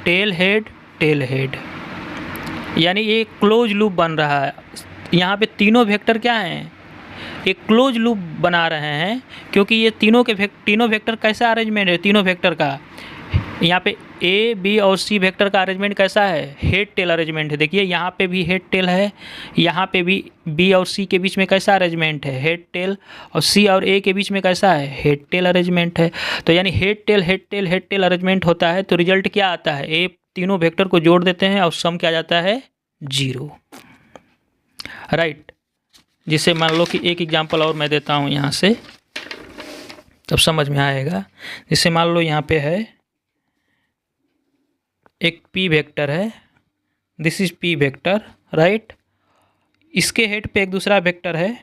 tail head tail head, यानी ये क्लोज लूप बन रहा है। यहाँ पे तीनों वेक्टर क्या हैं, एक क्लोज लूप बना रहे हैं, क्योंकि ये तीनों वेक्टर कैसा अरेंजमेंट है, तीनों वेक्टर का यहाँ पे ए बी और सी वेक्टर का अरेंजमेंट कैसा है, हेड टेल अरेंजमेंट है। देखिए यहाँ पे भी हेड टेल है, यहाँ पे भी बी और सी के बीच में कैसा अरेंजमेंट है, हेड टेल, और सी और ए के बीच में कैसा है, हेड टेल अरेंजमेंट है। तो यानी head tail head tail head tail arrangement होता है, तो रिजल्ट क्या आता है, ए तीनों वेक्टर को जोड़ देते हैं और सम क्या आ जाता है, 0, राइट। जिससे मान लो कि एक एग्जांपल और मैं देता हूँ यहाँ से, तब समझ में आएगा। जिससे मान लो यहाँ पे है एक पी वेक्टर है, this is P vector, right. इसके हेड पे एक दूसरा वेक्टर है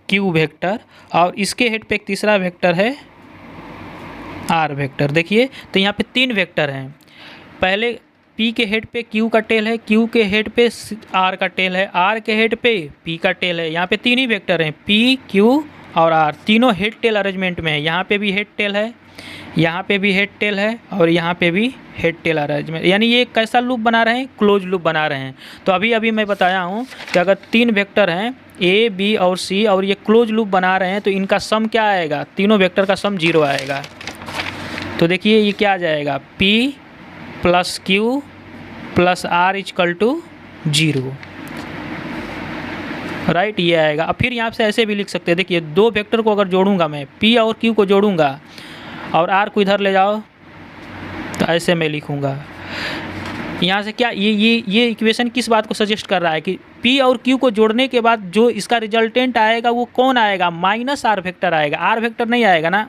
क्यू वेक्टर, और इसके हेड पे एक तीसरा वेक्टर है आर वेक्टर। देखिए तो यहाँ पे 3 वेक्टर हैं, पहले P के हेड पे Q का टेल है, Q के हेड पे R का टेल है, R के हेड पे P का टेल है। यहाँ पे 3 ही वेक्टर हैं, P, Q और R, तीनों हेड टेल अरेंजमेंट में है। यहाँ पे भी हेड टेल है, यहाँ पे भी हेड टेल है और यहाँ पे भी हेड टेल अरेंजमेंट, यानी ये कैसा लूप बना रहे हैं, क्लोज लूप बना रहे हैं। तो अभी अभी मैं बताया हूँ कि अगर 3 वेक्टर हैं ए बी और सी और ये क्लोज लूप बना रहे हैं तो इनका सम क्या आएगा, तीनों वेक्टर का सम 0 आएगा। तो देखिए ये क्या आ जाएगा, P + Q + R = 0, राइट, ये आएगा। अब फिर यहाँ से ऐसे भी लिख सकते हैं, देखिए 2 वेक्टर को अगर जोड़ूंगा मैं, P और Q को जोड़ूंगा और R को इधर ले जाओ तो ऐसे मैं लिखूंगा। यहाँ से क्या ये इक्वेशन किस बात को सजेस्ट कर रहा है कि P और Q को जोड़ने के बाद जो इसका रिजल्टेंट आएगा वो कौन आएगा, -R वेक्टर आएगा, R वेक्टर नहीं आएगा ना।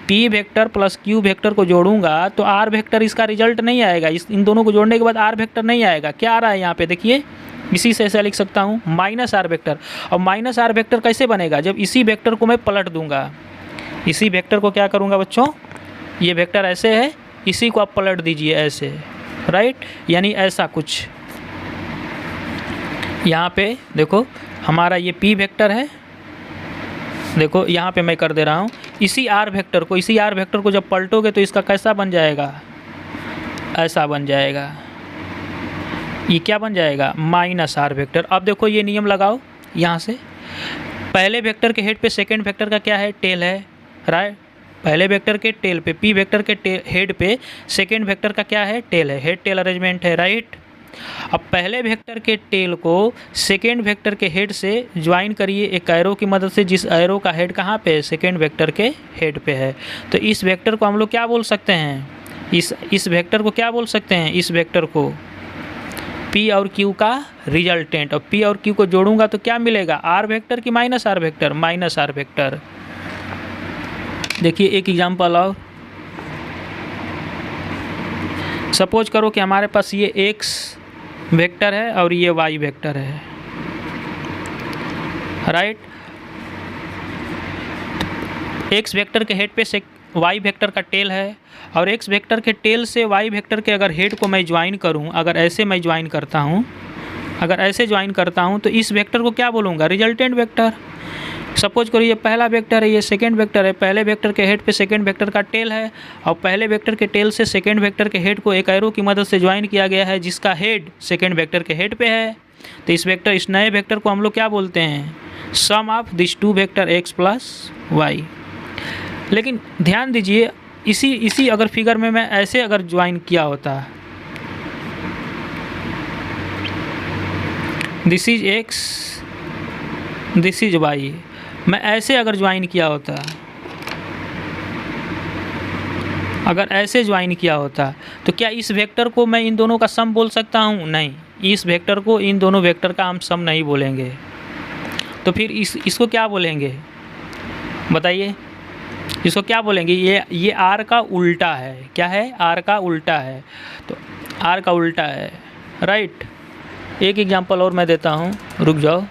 P वेक्टर + Q वेक्टर को जोड़ूंगा तो R वेक्टर इसका रिजल्ट नहीं आएगा, इन दोनों को जोड़ने के बाद R वेक्टर नहीं आएगा। क्या आ रहा है यहाँ पे देखिए, इसी से ऐसा लिख सकता हूँ -R वेक्टर। और -R वेक्टर कैसे बनेगा, जब इसी वेक्टर को मैं पलट दूंगा, इसी वेक्टर को क्या करूँगा बच्चों, ये वेक्टर ऐसे है, इसी को आप पलट दीजिए ऐसे, राइट, यानी ऐसा कुछ। यहाँ पे देखो हमारा ये P वेक्टर है, देखो यहाँ पे मैं कर दे रहा हूँ, इसी R वेक्टर को जब पलटोगे तो इसका कैसा बन जाएगा, ऐसा बन जाएगा, ये क्या बन जाएगा, -R वेक्टर। अब देखो ये नियम लगाओ, यहाँ से पहले वेक्टर के हेड पे सेकेंड वेक्टर का क्या है, टेल है, राइट, पहले वेक्टर के टेल पे P वेक्टर के हेड पे सेकेंड वेक्टर का क्या है, टेल है, हेड टेल अरेंजमेंट है, राइट। अब पहले वेक्टर के टेल को सेकेंड वेक्टर के हेड से ज्वाइन करिए एक एरो की मदद से, जिस एरो का हेड कहाँ पे है, सेकेंड वेक्टर के हेड पे है। तो इस वेक्टर को हम लोग क्या बोल सकते हैं, इस वेक्टर को क्या बोल सकते हैं, इस वेक्टर को P और Q का रिजल्टेंट। और P और Q को जोड़ूंगा तो क्या मिलेगा, R वेक्टर की -R वेक्टर, -R वेक्टर। देखिए एक एग्जांपल और, सपोज करो कि हमारे पास ये x वेक्टर है और ये y वेक्टर है, राइट। x वेक्टर के हेड पे y वेक्टर का टेल है और x वेक्टर के टेल से y वेक्टर के अगर हेड को मैं ज्वाइन करूं, अगर ऐसे मैं ज्वाइन करता हूं, अगर ऐसे ज्वाइन करता हूं तो इस वेक्टर को क्या बोलूँगा, रिजल्टेंट वेक्टर। सपोज करो ये पहला वेक्टर है, ये सेकेंड वेक्टर है, पहले वेक्टर के हेड पे सेकेंड वेक्टर का टेल है और पहले वेक्टर के टेल से सेकेंड वेक्टर के हेड को एक एरो की मदद से ज्वाइन किया गया है जिसका हेड सेकेंड वेक्टर के हेड पे है। तो इस नए वेक्टर को हम लोग क्या बोलते हैं, sum of this 2 vector x + y। लेकिन ध्यान दीजिए इसी अगर फिगर में मैं ऐसे अगर ज्वाइन किया होता, this is x, this is y, मैं ऐसे अगर ज्वाइन किया होता, अगर ऐसे ज्वाइन किया होता तो क्या इस वेक्टर को मैं इन दोनों का सम बोल सकता हूँ, नहीं, इस वेक्टर को इन दोनों वेक्टर का हम सम नहीं बोलेंगे। तो फिर इसको क्या बोलेंगे बताइए, इसको क्या बोलेंगे, ये R का उल्टा है, क्या है, R का उल्टा है, तो R का उल्टा है, राइट। एक एग्जांपल और मैं देता हूँ, रुक जाओ,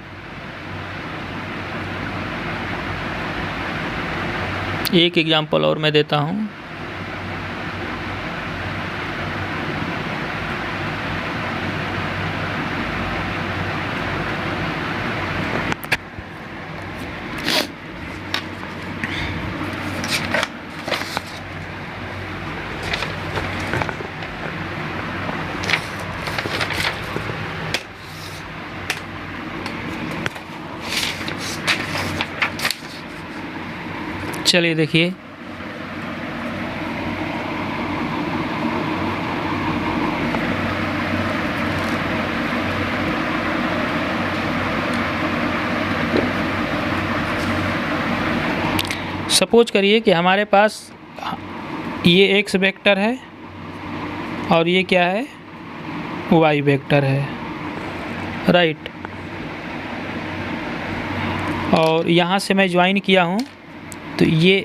एक एग्जांपल और मैं देता हूँ। चलिए देखिए, सपोज करिए कि हमारे पास ये x वेक्टर है और ये क्या है, y वेक्टर है, राइट। और यहाँ से मैं ज्वाइन किया हूँ तो ये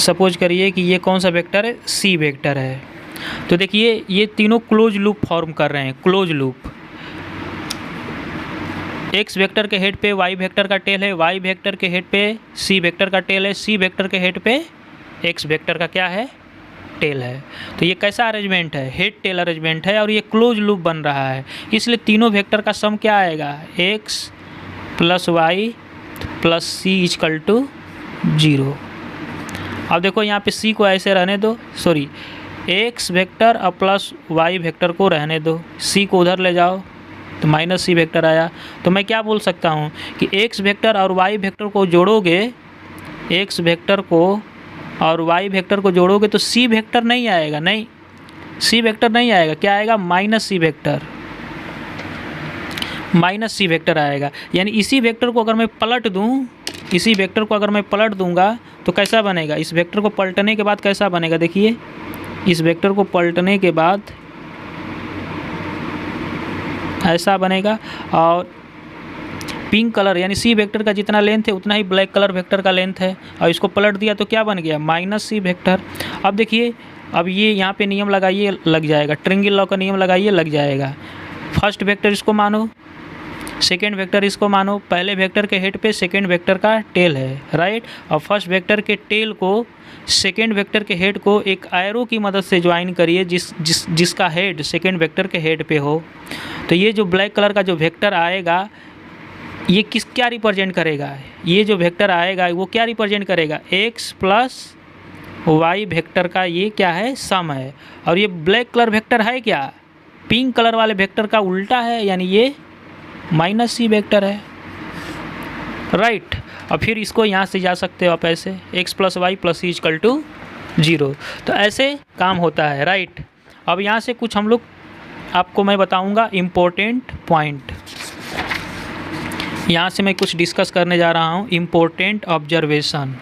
सपोज करिए कि ये कौन सा वेक्टर है, c वेक्टर है। तो देखिए ये तीनों क्लोज लूप फॉर्म कर रहे हैं, क्लोज लूप। x वेक्टर के हेड पे y वेक्टर का टेल है, y वेक्टर के हेड पे c वेक्टर का टेल है, c वेक्टर के हेड पे x वेक्टर का क्या है, टेल है। तो ये कैसा अरेंजमेंट है, हेड टेल अरेंजमेंट है और ये क्लोज लूप बन रहा है। इसलिए तीनों वेक्टर का सम क्या आएगा, x + y + c = 0। अब देखो यहाँ पे सी को ऐसे रहने दो, सॉरी एक्स वेक्टर और प्लस वाई वेक्टर को रहने दो, सी को उधर ले जाओ तो माइनस सी वेक्टर आया। तो मैं क्या बोल सकता हूँ कि एक्स वेक्टर और वाई वेक्टर को जोड़ोगे, एक्स वेक्टर को और वाई वेक्टर को जोड़ोगे तो सी वेक्टर नहीं आएगा, नहीं सी वेक्टर नहीं आएगा, क्या आएगा minus C vector, minus C vector आएगा। यानी इसी वेक्टर को अगर मैं पलट दूँ, इसी वेक्टर को अगर मैं पलट दूंगा तो कैसा बनेगा, इस वेक्टर को पलटने के बाद कैसा बनेगा, देखिए इस वेक्टर को पलटने के बाद ऐसा बनेगा। और पिंक कलर यानी सी वेक्टर का जितना लेंथ है उतना ही ब्लैक कलर वेक्टर का लेंथ है, और इसको पलट दिया तो क्या बन गया माइनस सी वेक्टर। अब देखिए, अब ये यहाँ पे नियम लगाइए, लग जाएगा, ट्रायंगल लॉ का नियम लगाइए, लग जाएगा। फर्स्ट वेक्टर इसको मानो, सेकेंड वेक्टर इसको मानो, पहले वेक्टर के हेड पे सेकेंड वेक्टर का टेल है, राइट, और फर्स्ट वेक्टर के टेल को सेकेंड वेक्टर के हेड को एक एरो की मदद से ज्वाइन करिए जिसका हेड सेकेंड वेक्टर के हेड पे हो। तो ये जो ब्लैक कलर का जो वेक्टर आएगा ये क्या रिप्रेजेंट करेगा, ये जो वेक्टर आएगा वो क्या रिप्रेजेंट करेगा, एक्स प्लस वाई वेक्टर का ये क्या है, सम है। और ये ब्लैक कलर वेक्टर है क्या, पिंक कलर वाले वेक्टर का उल्टा है, यानी ये माइनस सी वेक्टर है, राइट। और फिर इसको यहाँ से जा सकते हो आप ऐसे, x plus y plus c equal to 0। तो ऐसे काम होता है, राइट। अब यहाँ से कुछ हम लोग आपको मैं बताऊँगा इम्पोर्टेंट पॉइंट, यहाँ से मैं कुछ डिस्कस करने जा रहा हूँ, important observation,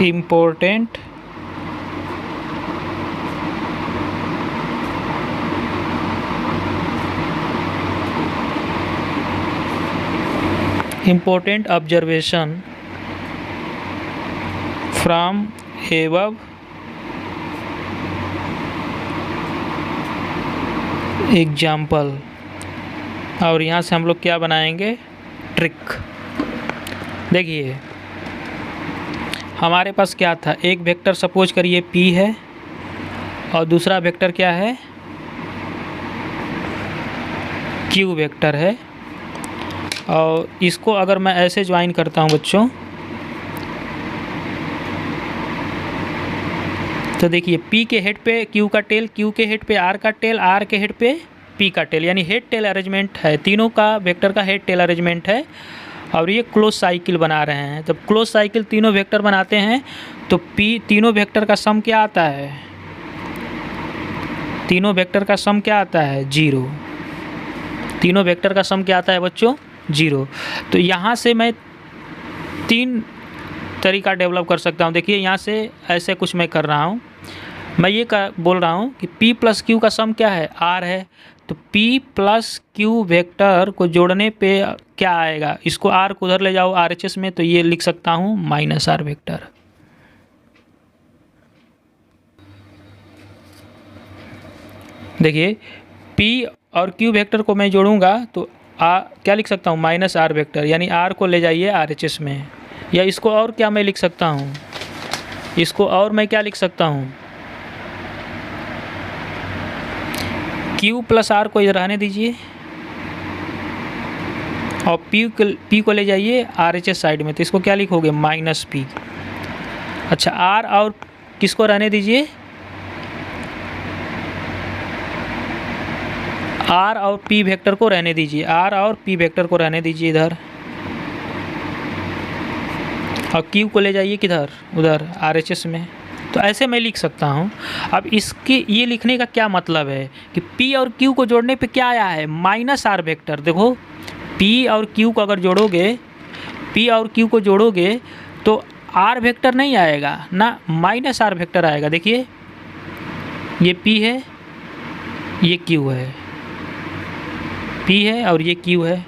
important observation from above example. और यहाँ से हम लोग क्या बनाएंगे, ट्रिक। देखिए हमारे पास क्या था, एक वेक्टर सपोज करिए P है और दूसरा वेक्टर क्या है, Q वेक्टर है। और इसको अगर मैं ऐसे ज्वाइन करता हूँ बच्चों, तो देखिए P के हेड पे Q का टेल, Q के हेड पे R का टेल, R के हेड पे P का टेल, यानी हेड टेल अरेंजमेंट है, तीनों का वेक्टर का हेड टेल अरेंजमेंट है। और ये क्लोज साइकिल बना रहे हैं। जब क्लोज साइकिल तीनों वेक्टर बनाते हैं तो P तीनों वेक्टर का सम क्या आता है, तीनों वेक्टर का सम क्या आता है, 0। तीनों वेक्टर का सम क्या आता है बच्चों, 0। तो यहाँ से मैं 3 तरीका डेवलप कर सकता हूँ। देखिए यहाँ से ऐसे कुछ मैं कर रहा हूँ, मैं ये बोल रहा हूँ कि P प्लस Q का सम क्या है, R है। तो P प्लस Q वेक्टर को जोड़ने पे क्या आएगा, इसको R को उधर ले जाओ RHS में, तो ये लिख सकता हूँ माइनस R वेक्टर। देखिए P और Q वेक्टर को मैं जोड़ूंगा तो क्या लिख सकता हूँ, माइनस R वेक्टर, यानी R को ले जाइए RHS में। या इसको और क्या मैं लिख सकता हूँ, इसको और मैं क्या लिख सकता हूँ, Q प्लस R को इधर रहने दीजिए और P को ले जाइए RHS साइड में, तो इसको क्या लिखोगे, माइनस P। अच्छा R और किसको रहने दीजिए, R और P वेक्टर को रहने दीजिए, R और P वेक्टर को रहने दीजिए इधर, और Q को ले जाइए किधर, उधर RHS में। तो ऐसे मैं लिख सकता हूँ। अब इसके ये लिखने का क्या मतलब है कि P और Q को जोड़ने पे क्या आया है, माइनस R वेक्टर। देखो P और Q को अगर जोड़ोगे, P और Q को जोड़ोगे तो R वेक्टर नहीं आएगा ना, माइनस R वेक्टर आएगा। देखिए ये P है, ये Q है, P है और ये Q है।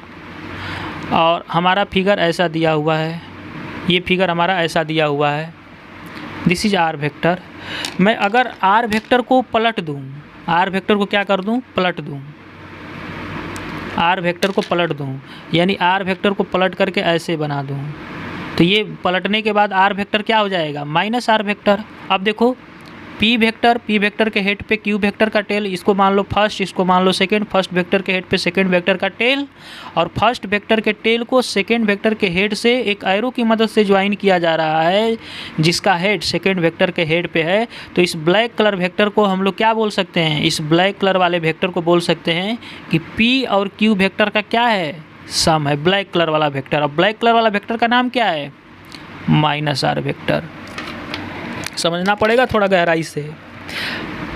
और हमारा फिगर ऐसा दिया हुआ है, ये फिगर हमारा ऐसा दिया हुआ है, दिस इज R वेक्टर। मैं अगर R वेक्टर को पलट दूँ, R वेक्टर को क्या कर दूँ, पलट दूँ, R वेक्टर को पलट दूँ, यानी R वेक्टर को पलट करके ऐसे बना दूँ, तो ये पलटने के बाद R वेक्टर क्या हो जाएगा, माइनस R वेक्टर। अब देखो पी वेक्टर के हेड पे क्यू वेक्टर का टेल, इसको मान लो फर्स्ट, इसको मान लो सेकंड, फर्स्ट वेक्टर के हेड पे सेकंड वेक्टर का टेल, और फर्स्ट वेक्टर के टेल को सेकंड वेक्टर के हेड से एक एरो की मदद से ज्वाइन किया जा रहा है जिसका हेड सेकंड वेक्टर के हेड पे है। तो इस ब्लैक कलर वेक्टर को हम लोग क्या बोल सकते हैं, इस ब्लैक कलर वाले वेक्टर को बोल सकते हैं कि पी और क्यू वेक्टर का क्या है, सम है, ब्लैक कलर वाला वेक्टर। अब ब्लैक कलर वाला वेक्टर का नाम क्या है, -r वेक्टर। समझना पड़ेगा थोड़ा गहराई से,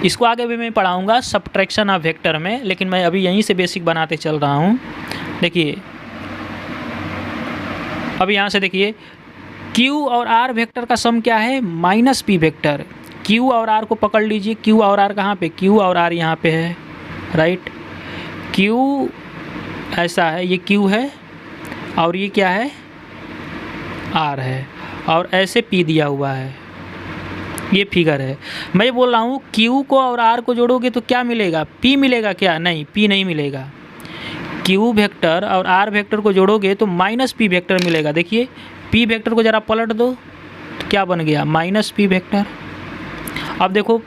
इसको आगे भी मैं पढ़ाऊँगा सब्ट्रैक्शन ऑफ वेक्टर में, लेकिन मैं अभी यहीं से बेसिक बनाते चल रहा हूँ। देखिए अब यहाँ से देखिए Q और R वेक्टर का सम क्या है, -p वेक्टर। Q और R को पकड़ लीजिए, Q और R कहाँ पे, Q और R यहाँ पे है, राइट। Q ऐसा है, ये Q है और ये क्या है, R है, और ऐसे P दिया हुआ है, ये फिगर है। मैं बोल रहा हूँ Q को और R को जोड़ोगे तो क्या मिलेगा, P मिलेगा क्या, नहीं, P नहीं मिलेगा। Q वेक्टर और R वेक्टर को जोड़ोगे तो -p वेक्टर मिलेगा। देखिए P वेक्टर को ज़रा पलट दो तो क्या बन गया, -p वेक्टर। अब देखो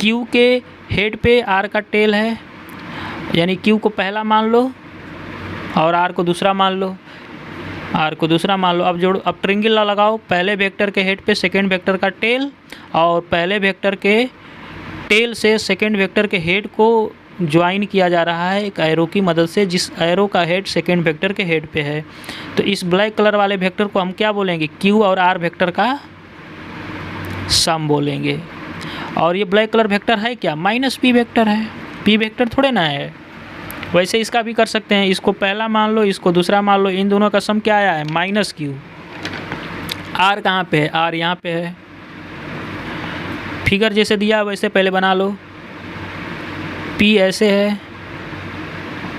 Q के हेड पे R का टेल है, यानी Q को पहला मान लो और R को दूसरा मान लो, R को दूसरा मान लो। अब जोड़ो, अब ट्रिंगल ला लगाओ, पहले वेक्टर के हेड पे सेकंड वेक्टर का टेल, और पहले वेक्टर के टेल से सेकंड वेक्टर के हेड को ज्वाइन किया जा रहा है एक एरो की मदद से, जिस एरो का हेड सेकंड वेक्टर के हेड पे है। तो इस ब्लैक कलर वाले वेक्टर को हम क्या बोलेंगे, Q और R वेक्टर का सम बोलेंगे। और ये ब्लैक कलर वेक्टर है क्या, -p वेक्टर है, p वेक्टर थोड़े ना है। वैसे इसका भी कर सकते हैं, इसको पहला मान लो, इसको दूसरा मान लो, इन दोनों का सम क्या आया है, -q। R कहाँ पे है, R यहाँ पे है। फिगर जैसे दिया वैसे पहले बना लो, P ऐसे है,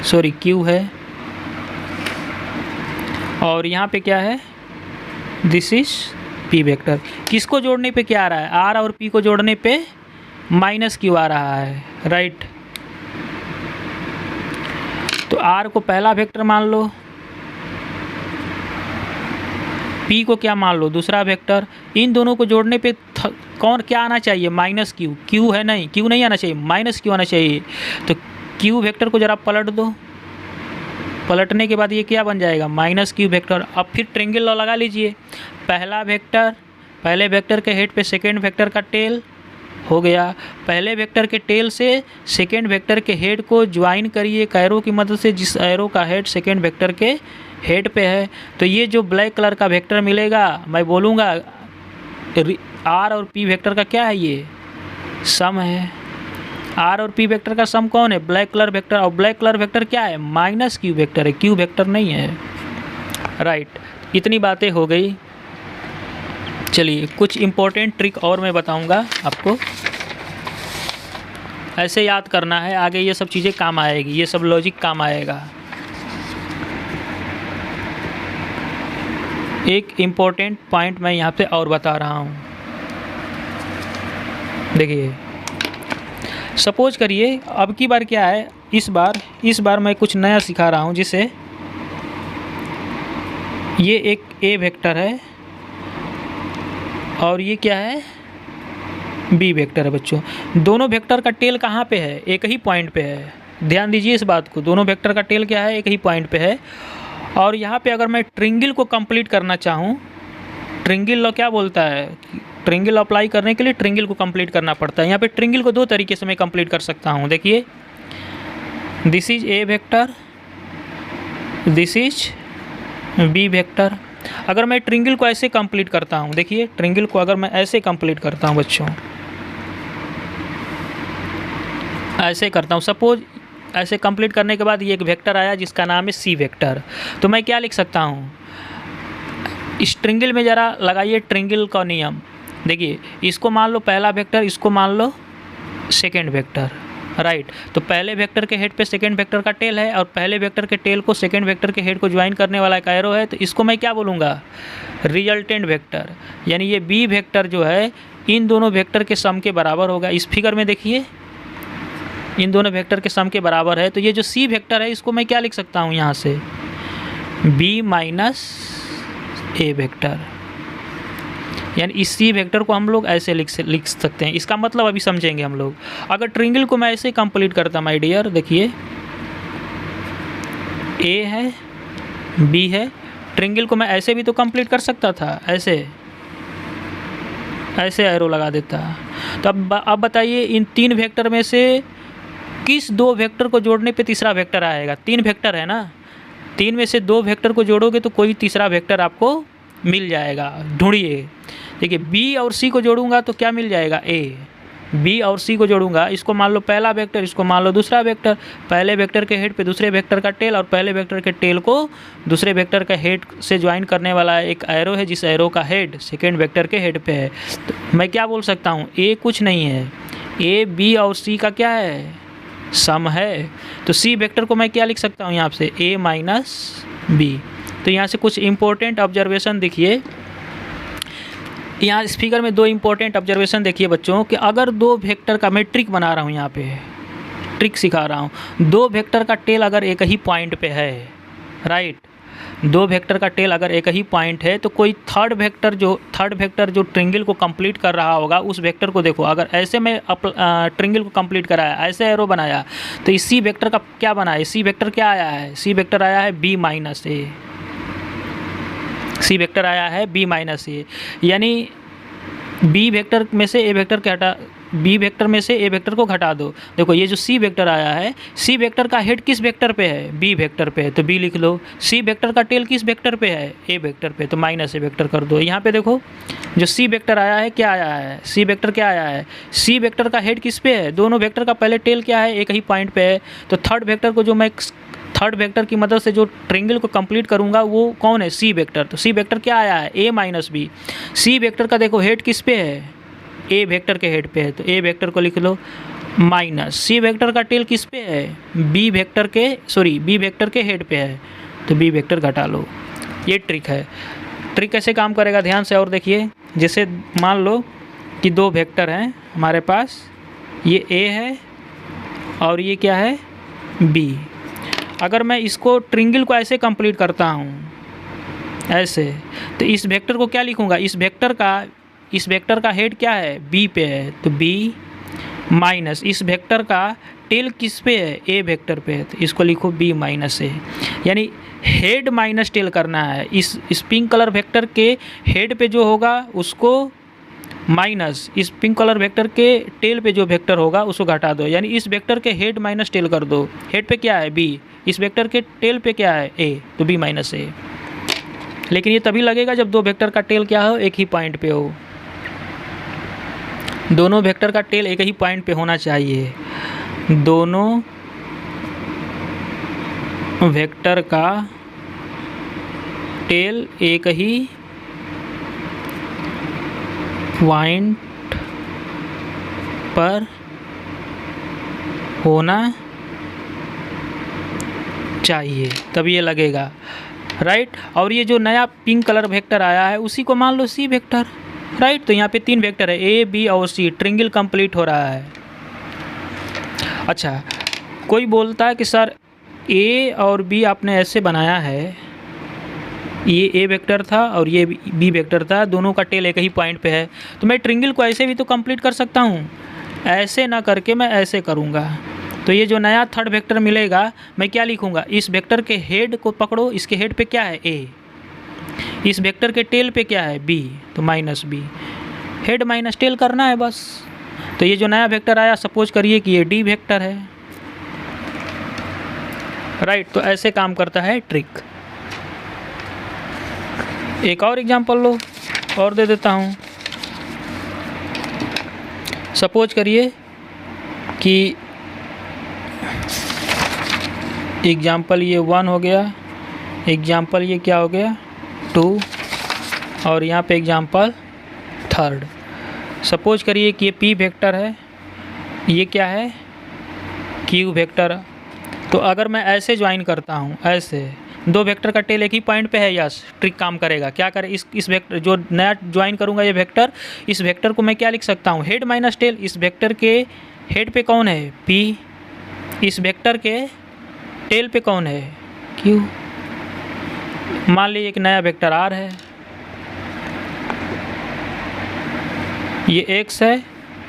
सॉरी Q है, और यहाँ पे क्या है, दिस इज P वेक्टर। किसको जोड़ने पे क्या आ रहा है, R और P को जोड़ने पे -q आ रहा है, राइट। तो R को पहला वेक्टर मान लो, P को क्या मान लो, दूसरा वेक्टर। इन दोनों को जोड़ने पे कौन क्या आना चाहिए, -q। Q है नहीं, Q नहीं आना चाहिए, -q आना चाहिए। तो Q वेक्टर को ज़रा पलट दो, पलटने के बाद ये क्या बन जाएगा, -q वेक्टर। अब फिर ट्रायंगल लॉ लगा लीजिए, पहला वेक्टर, पहले वेक्टर के हेड पे सेकेंड वेक्टर का टेल हो गया, पहले वेक्टर के टेल से सेकेंड वेक्टर के हेड को ज्वाइन करिए एक एरो की मदद से, जिस एरो का हेड सेकेंड वेक्टर के हेड पे है। तो ये जो ब्लैक कलर का वेक्टर मिलेगा, मैं बोलूँगा R और P वेक्टर का क्या है, ये सम है। R और P वेक्टर का सम कौन है, ब्लैक कलर वेक्टर। और ब्लैक कलर वेक्टर क्या है, -q वेक्टर है, q वेक्टर नहीं है, राइट। इतनी बातें हो गई। चलिए कुछ इम्पोर्टेंट ट्रिक और मैं बताऊंगा आपको, ऐसे याद करना है, आगे ये सब चीज़ें काम आएगी, ये सब लॉजिक काम आएगा। एक इम्पोर्टेंट पॉइंट मैं यहाँ पे और बता रहा हूँ। देखिए सपोज करिए अब की बार क्या है, इस बार मैं कुछ नया सिखा रहा हूँ, जिसे ये एक A वेक्टर है और ये क्या है, B वेक्टर है। बच्चों दोनों वेक्टर का टेल कहाँ पे है, एक ही पॉइंट पे है, ध्यान दीजिए इस बात को। दोनों वेक्टर का टेल क्या है, एक ही पॉइंट पे है। और यहाँ पे अगर मैं ट्रायंगल को कंप्लीट करना चाहूँ, ट्रायंगल लॉ क्या बोलता है, ट्रायंगल अप्लाई करने के लिए ट्रायंगल को कंप्लीट करना पड़ता है। यहाँ पे ट्रायंगल को दो तरीके से मैं कंप्लीट कर सकता हूँ। देखिए this is A vector, this is B vector. अगर मैं ट्रायंगल को ऐसे कंप्लीट करता हूँ, देखिए ट्रायंगल को अगर मैं ऐसे कंप्लीट करता हूँ बच्चों, ऐसे करता हूँ, सपोज ऐसे कंप्लीट करने के बाद ये एक वेक्टर आया जिसका नाम है C वेक्टर। तो मैं क्या लिख सकता हूँ, इस ट्रायंगल में ज़रा लगाइए ट्रायंगल का नियम। देखिए इसको मान लो पहला वेक्टर, इसको मान लो सेकेंड वेक्टर, राइट। तो पहले वेक्टर के हेड पे सेकेंड वेक्टर का टेल है और पहले वेक्टर के टेल को सेकेंड वेक्टर के हेड को ज्वाइन करने वाला एक एरो है। तो इसको मैं क्या बोलूँगा, रिजल्टेंट वेक्टर। यानी ये B वेक्टर जो है इन दोनों वेक्टर के सम के बराबर होगा। इस फिगर में देखिए इन दोनों वेक्टर के सम के बराबर है। तो ये जो C वेक्टर है इसको मैं क्या लिख सकता हूँ यहाँ से, B - A वेक्टर। यानी इस सी वेक्टर को हम लोग ऐसे लिख सकते हैं। इसका मतलब अभी समझेंगे हम लोग। अगर ट्रिंगल को मैं ऐसे कंप्लीट करता माय डियर, देखिए ए है, बी है, ट्रिंगल को मैं ऐसे भी तो कंप्लीट कर सकता था, ऐसे एरो लगा देता। तो अब बताइए इन 3 वेक्टर में से किस 2 वेक्टर को जोड़ने पे तीसरा वेक्टर आएगा? 3 वेक्टर है ना, 3 में से 2 वेक्टर को जोड़ोगे तो कोई तीसरा वेक्टर आपको मिल जाएगा। ढूंढिए। देखिए बी और सी को जोड़ूंगा तो क्या मिल जाएगा? ए। बी और सी को जोड़ूंगा, इसको मान लो पहला वेक्टर, इसको मान लो दूसरा वेक्टर। पहले वेक्टर के हेड पे दूसरे वेक्टर का टेल, और पहले वेक्टर के टेल को दूसरे वेक्टर का हेड से ज्वाइन करने वाला एक एरो है, जिस एरो का हेड सेकेंड वेक्टर के हेड पे है। तो मैं क्या बोल सकता हूँ? ए कुछ नहीं है, ए बी और सी का क्या है? सम है। तो सी वेक्टर को मैं क्या लिख सकता हूँ यहाँ से? ए माइनस बी। तो यहाँ से कुछ इंपॉर्टेंट ऑब्जर्वेशन देखिए। यहाँ इस फिगर में 2 इंपॉर्टेंट ऑब्जर्वेशन देखिए बच्चों, कि अगर 2 वेक्टर का, मैं ट्रिक बना रहा हूँ, यहाँ पे ट्रिक सिखा रहा हूँ। 2 वेक्टर का टेल अगर एक ही पॉइंट पे है, राइट, 2 वेक्टर का टेल अगर एक ही पॉइंट है, तो कोई थर्ड वेक्टर जो ट्रिंगल को कंप्लीट कर रहा होगा, उस वेक्टर को देखो। अगर ऐसे मैं ट्रिंगल को कंप्लीट कराया, ऐसे एरो बनाया, तो इसी वेक्टर का क्या बना है? सी वेक्टर क्या आया है? सी वेक्टर आया है बी माइनस ए। सी वेक्टर आया है बी माइनस ए, यानी बी वेक्टर में से ए वेक्टर के हटा, बी वेक्टर में से ए वेक्टर को घटा दो। देखो ये जो सी वेक्टर आया है, सी वेक्टर का हेड किस वेक्टर पे है? बी वेक्टर पे है, तो बी लिख लो। सी वेक्टर का टेल किस वेक्टर पे है? ए वेक्टर पे, तो माइनस ए वेक्टर कर दो। यहाँ पे देखो जो सी वेक्टर आया है, क्या आया है? सी वेक्टर क्या आया है? सी वेक्टर का हेड किस पे है? दोनों वेक्टर का पहले टेल क्या है? एक ही पॉइंट पे है। तो थर्ड वेक्टर को जो मैं थर्ड वेक्टर की मदद से जो ट्रिंगल को कंप्लीट करूंगा वो कौन है? C vector. तो सी वेक्टर क्या आया है? ए माइनस बी। सी वेक्टर का देखो हेड किस पे है? ए वेक्टर के हेड पे है, तो ए वेक्टर को लिख लो माइनस। सी वेक्टर का टेल किस पे है? बी वेक्टर के हेड पे है, तो बी वेक्टर घटा लो। ये ट्रिक है। ट्रिक कैसे काम करेगा ध्यान से और देखिए। जैसे मान लो कि 2 वेक्टर हैं हमारे पास, ये ए है और ये क्या है? बी। अगर मैं इसको ट्रिंगल को ऐसे कंप्लीट करता हूँ, ऐसे, तो इस वेक्टर को क्या लिखूँगा? इस वेक्टर का हेड क्या है? बी पे है, तो बी माइनस इस वेक्टर का टेल किस पे है? ए वेक्टर पे है, तो इसको लिखो बी माइनस ए। यानी हेड माइनस टेल करना है। इस पिंक कलर वेक्टर के हेड पे जो होगा उसको माइनस, इस पिंक कलर वेक्टर के टेल पे जो वेक्टर होगा उसको घटा दो। यानी इस वेक्टर के हेड माइनस टेल कर दो। हेड पे क्या है? बी। इस वेक्टर के टेल पे क्या है? ए, तो बी माइनस ए। लेकिन ये तभी लगेगा जब 2 वेक्टर का टेल क्या हो? एक ही पॉइंट पे हो। दोनों वेक्टर का टेल एक ही पॉइंट पे होना चाहिए। दोनों वेक्टर का टेल एक ही पॉइंट पर होना चाहिए, तब ये लगेगा, राइट। और ये जो नया पिंक कलर वेक्टर आया है उसी को मान लो सी वेक्टर, राइट। तो यहाँ पे 3 वेक्टर है, ए बी और सी। ट्रिंगल कंप्लीट हो रहा है। अच्छा, कोई बोलता है कि सर ए और बी आपने ऐसे बनाया है, ये ए वेक्टर था और ये बी वेक्टर था, दोनों का टेल एक ही पॉइंट पे है, तो मैं ट्रिंगल को ऐसे भी तो कंप्लीट कर सकता हूँ। ऐसे ना करके मैं ऐसे करूँगा, तो ये जो नया थर्ड वेक्टर मिलेगा मैं क्या लिखूँगा? इस वेक्टर के हेड को पकड़ो, इसके हेड पे क्या है? ए। इस वेक्टर के टेल पे क्या है? बी, तो minus B. Head minus tail करना है बस। तो ये जो नया वेक्टर आया, सपोज करिए कि ये डी वेक्टर है, राइट। तो ऐसे काम करता है ट्रिक। एक और एग्जांपल लो और दे देता हूँ। सपोज करिए कि एग्जांपल ये 1 हो गया, एग्जांपल ये क्या हो गया? 2, और यहाँ पे एग्जांपल थर्ड। सपोज करिए कि ये पी वेक्टर है, ये क्या है? Q vector. तो अगर मैं ऐसे ज्वाइन करता हूँ, ऐसे 2 वेक्टर का टेल एक ही पॉइंट पे है, यस, ट्रिक काम करेगा। क्या करे? इस वेक्टर जो नया ज्वाइन करूँगा ये वेक्टर, इस वेक्टर को मैं क्या लिख सकता हूँ? Head minus tell. इस वेक्टर के हेड पे कौन है? पी। इस वेक्टर के टेल पे कौन है? क्यू। मान लीजिए एक नया वेक्टर आर है, ये x है,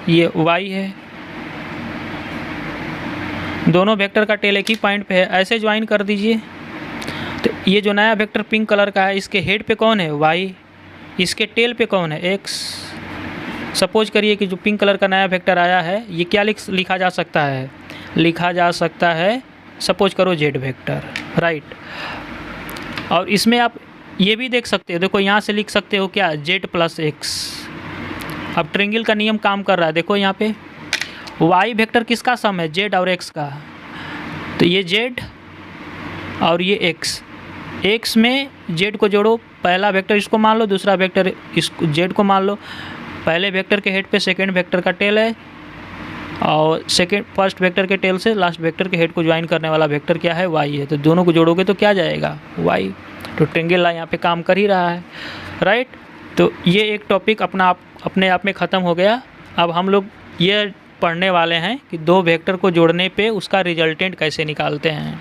ये y है, दोनों वेक्टर का टेल एक ही पॉइंट पे है, ऐसे ज्वाइन कर दीजिए। तो ये जो नया वेक्टर पिंक कलर का है, इसके हेड पे कौन है, y, इसके टेल पे कौन है, x। सपोज करिए कि जो पिंक कलर का नया वेक्टर आया है, ये क्या लिखा जा सकता है, लिखा जा सकता है सपोज करो z वेक्टर, राइट। और इसमें आप ये भी देख सकते हो, देखो यहाँ से लिख सकते हो क्या, z प्लस x। अब ट्रायंगल का नियम काम कर रहा है, देखो यहाँ पे y वेक्टर किसका सम है, z और x का। तो ये z और ये x में z को जोड़ो, पहला वेक्टर इसको मान लो, दूसरा वेक्टर इस z को मान लो। पहले वेक्टर के हेड पे सेकंड वेक्टर का टेल है, और फर्स्ट वेक्टर के टेल से लास्ट वेक्टर के हेड को ज्वाइन करने वाला वेक्टर क्या है, y है। तो दोनों को जोड़ोगे तो क्या जाएगा, y। तो ट्रायंगल यहाँ पे काम कर ही रहा है, राइट। तो ये एक टॉपिक अपने आप में ख़त्म हो गया। अब हम लोग ये पढ़ने वाले हैं कि दो वेक्टर को जोड़ने पे उसका रिजल्टेंट कैसे निकालते हैं।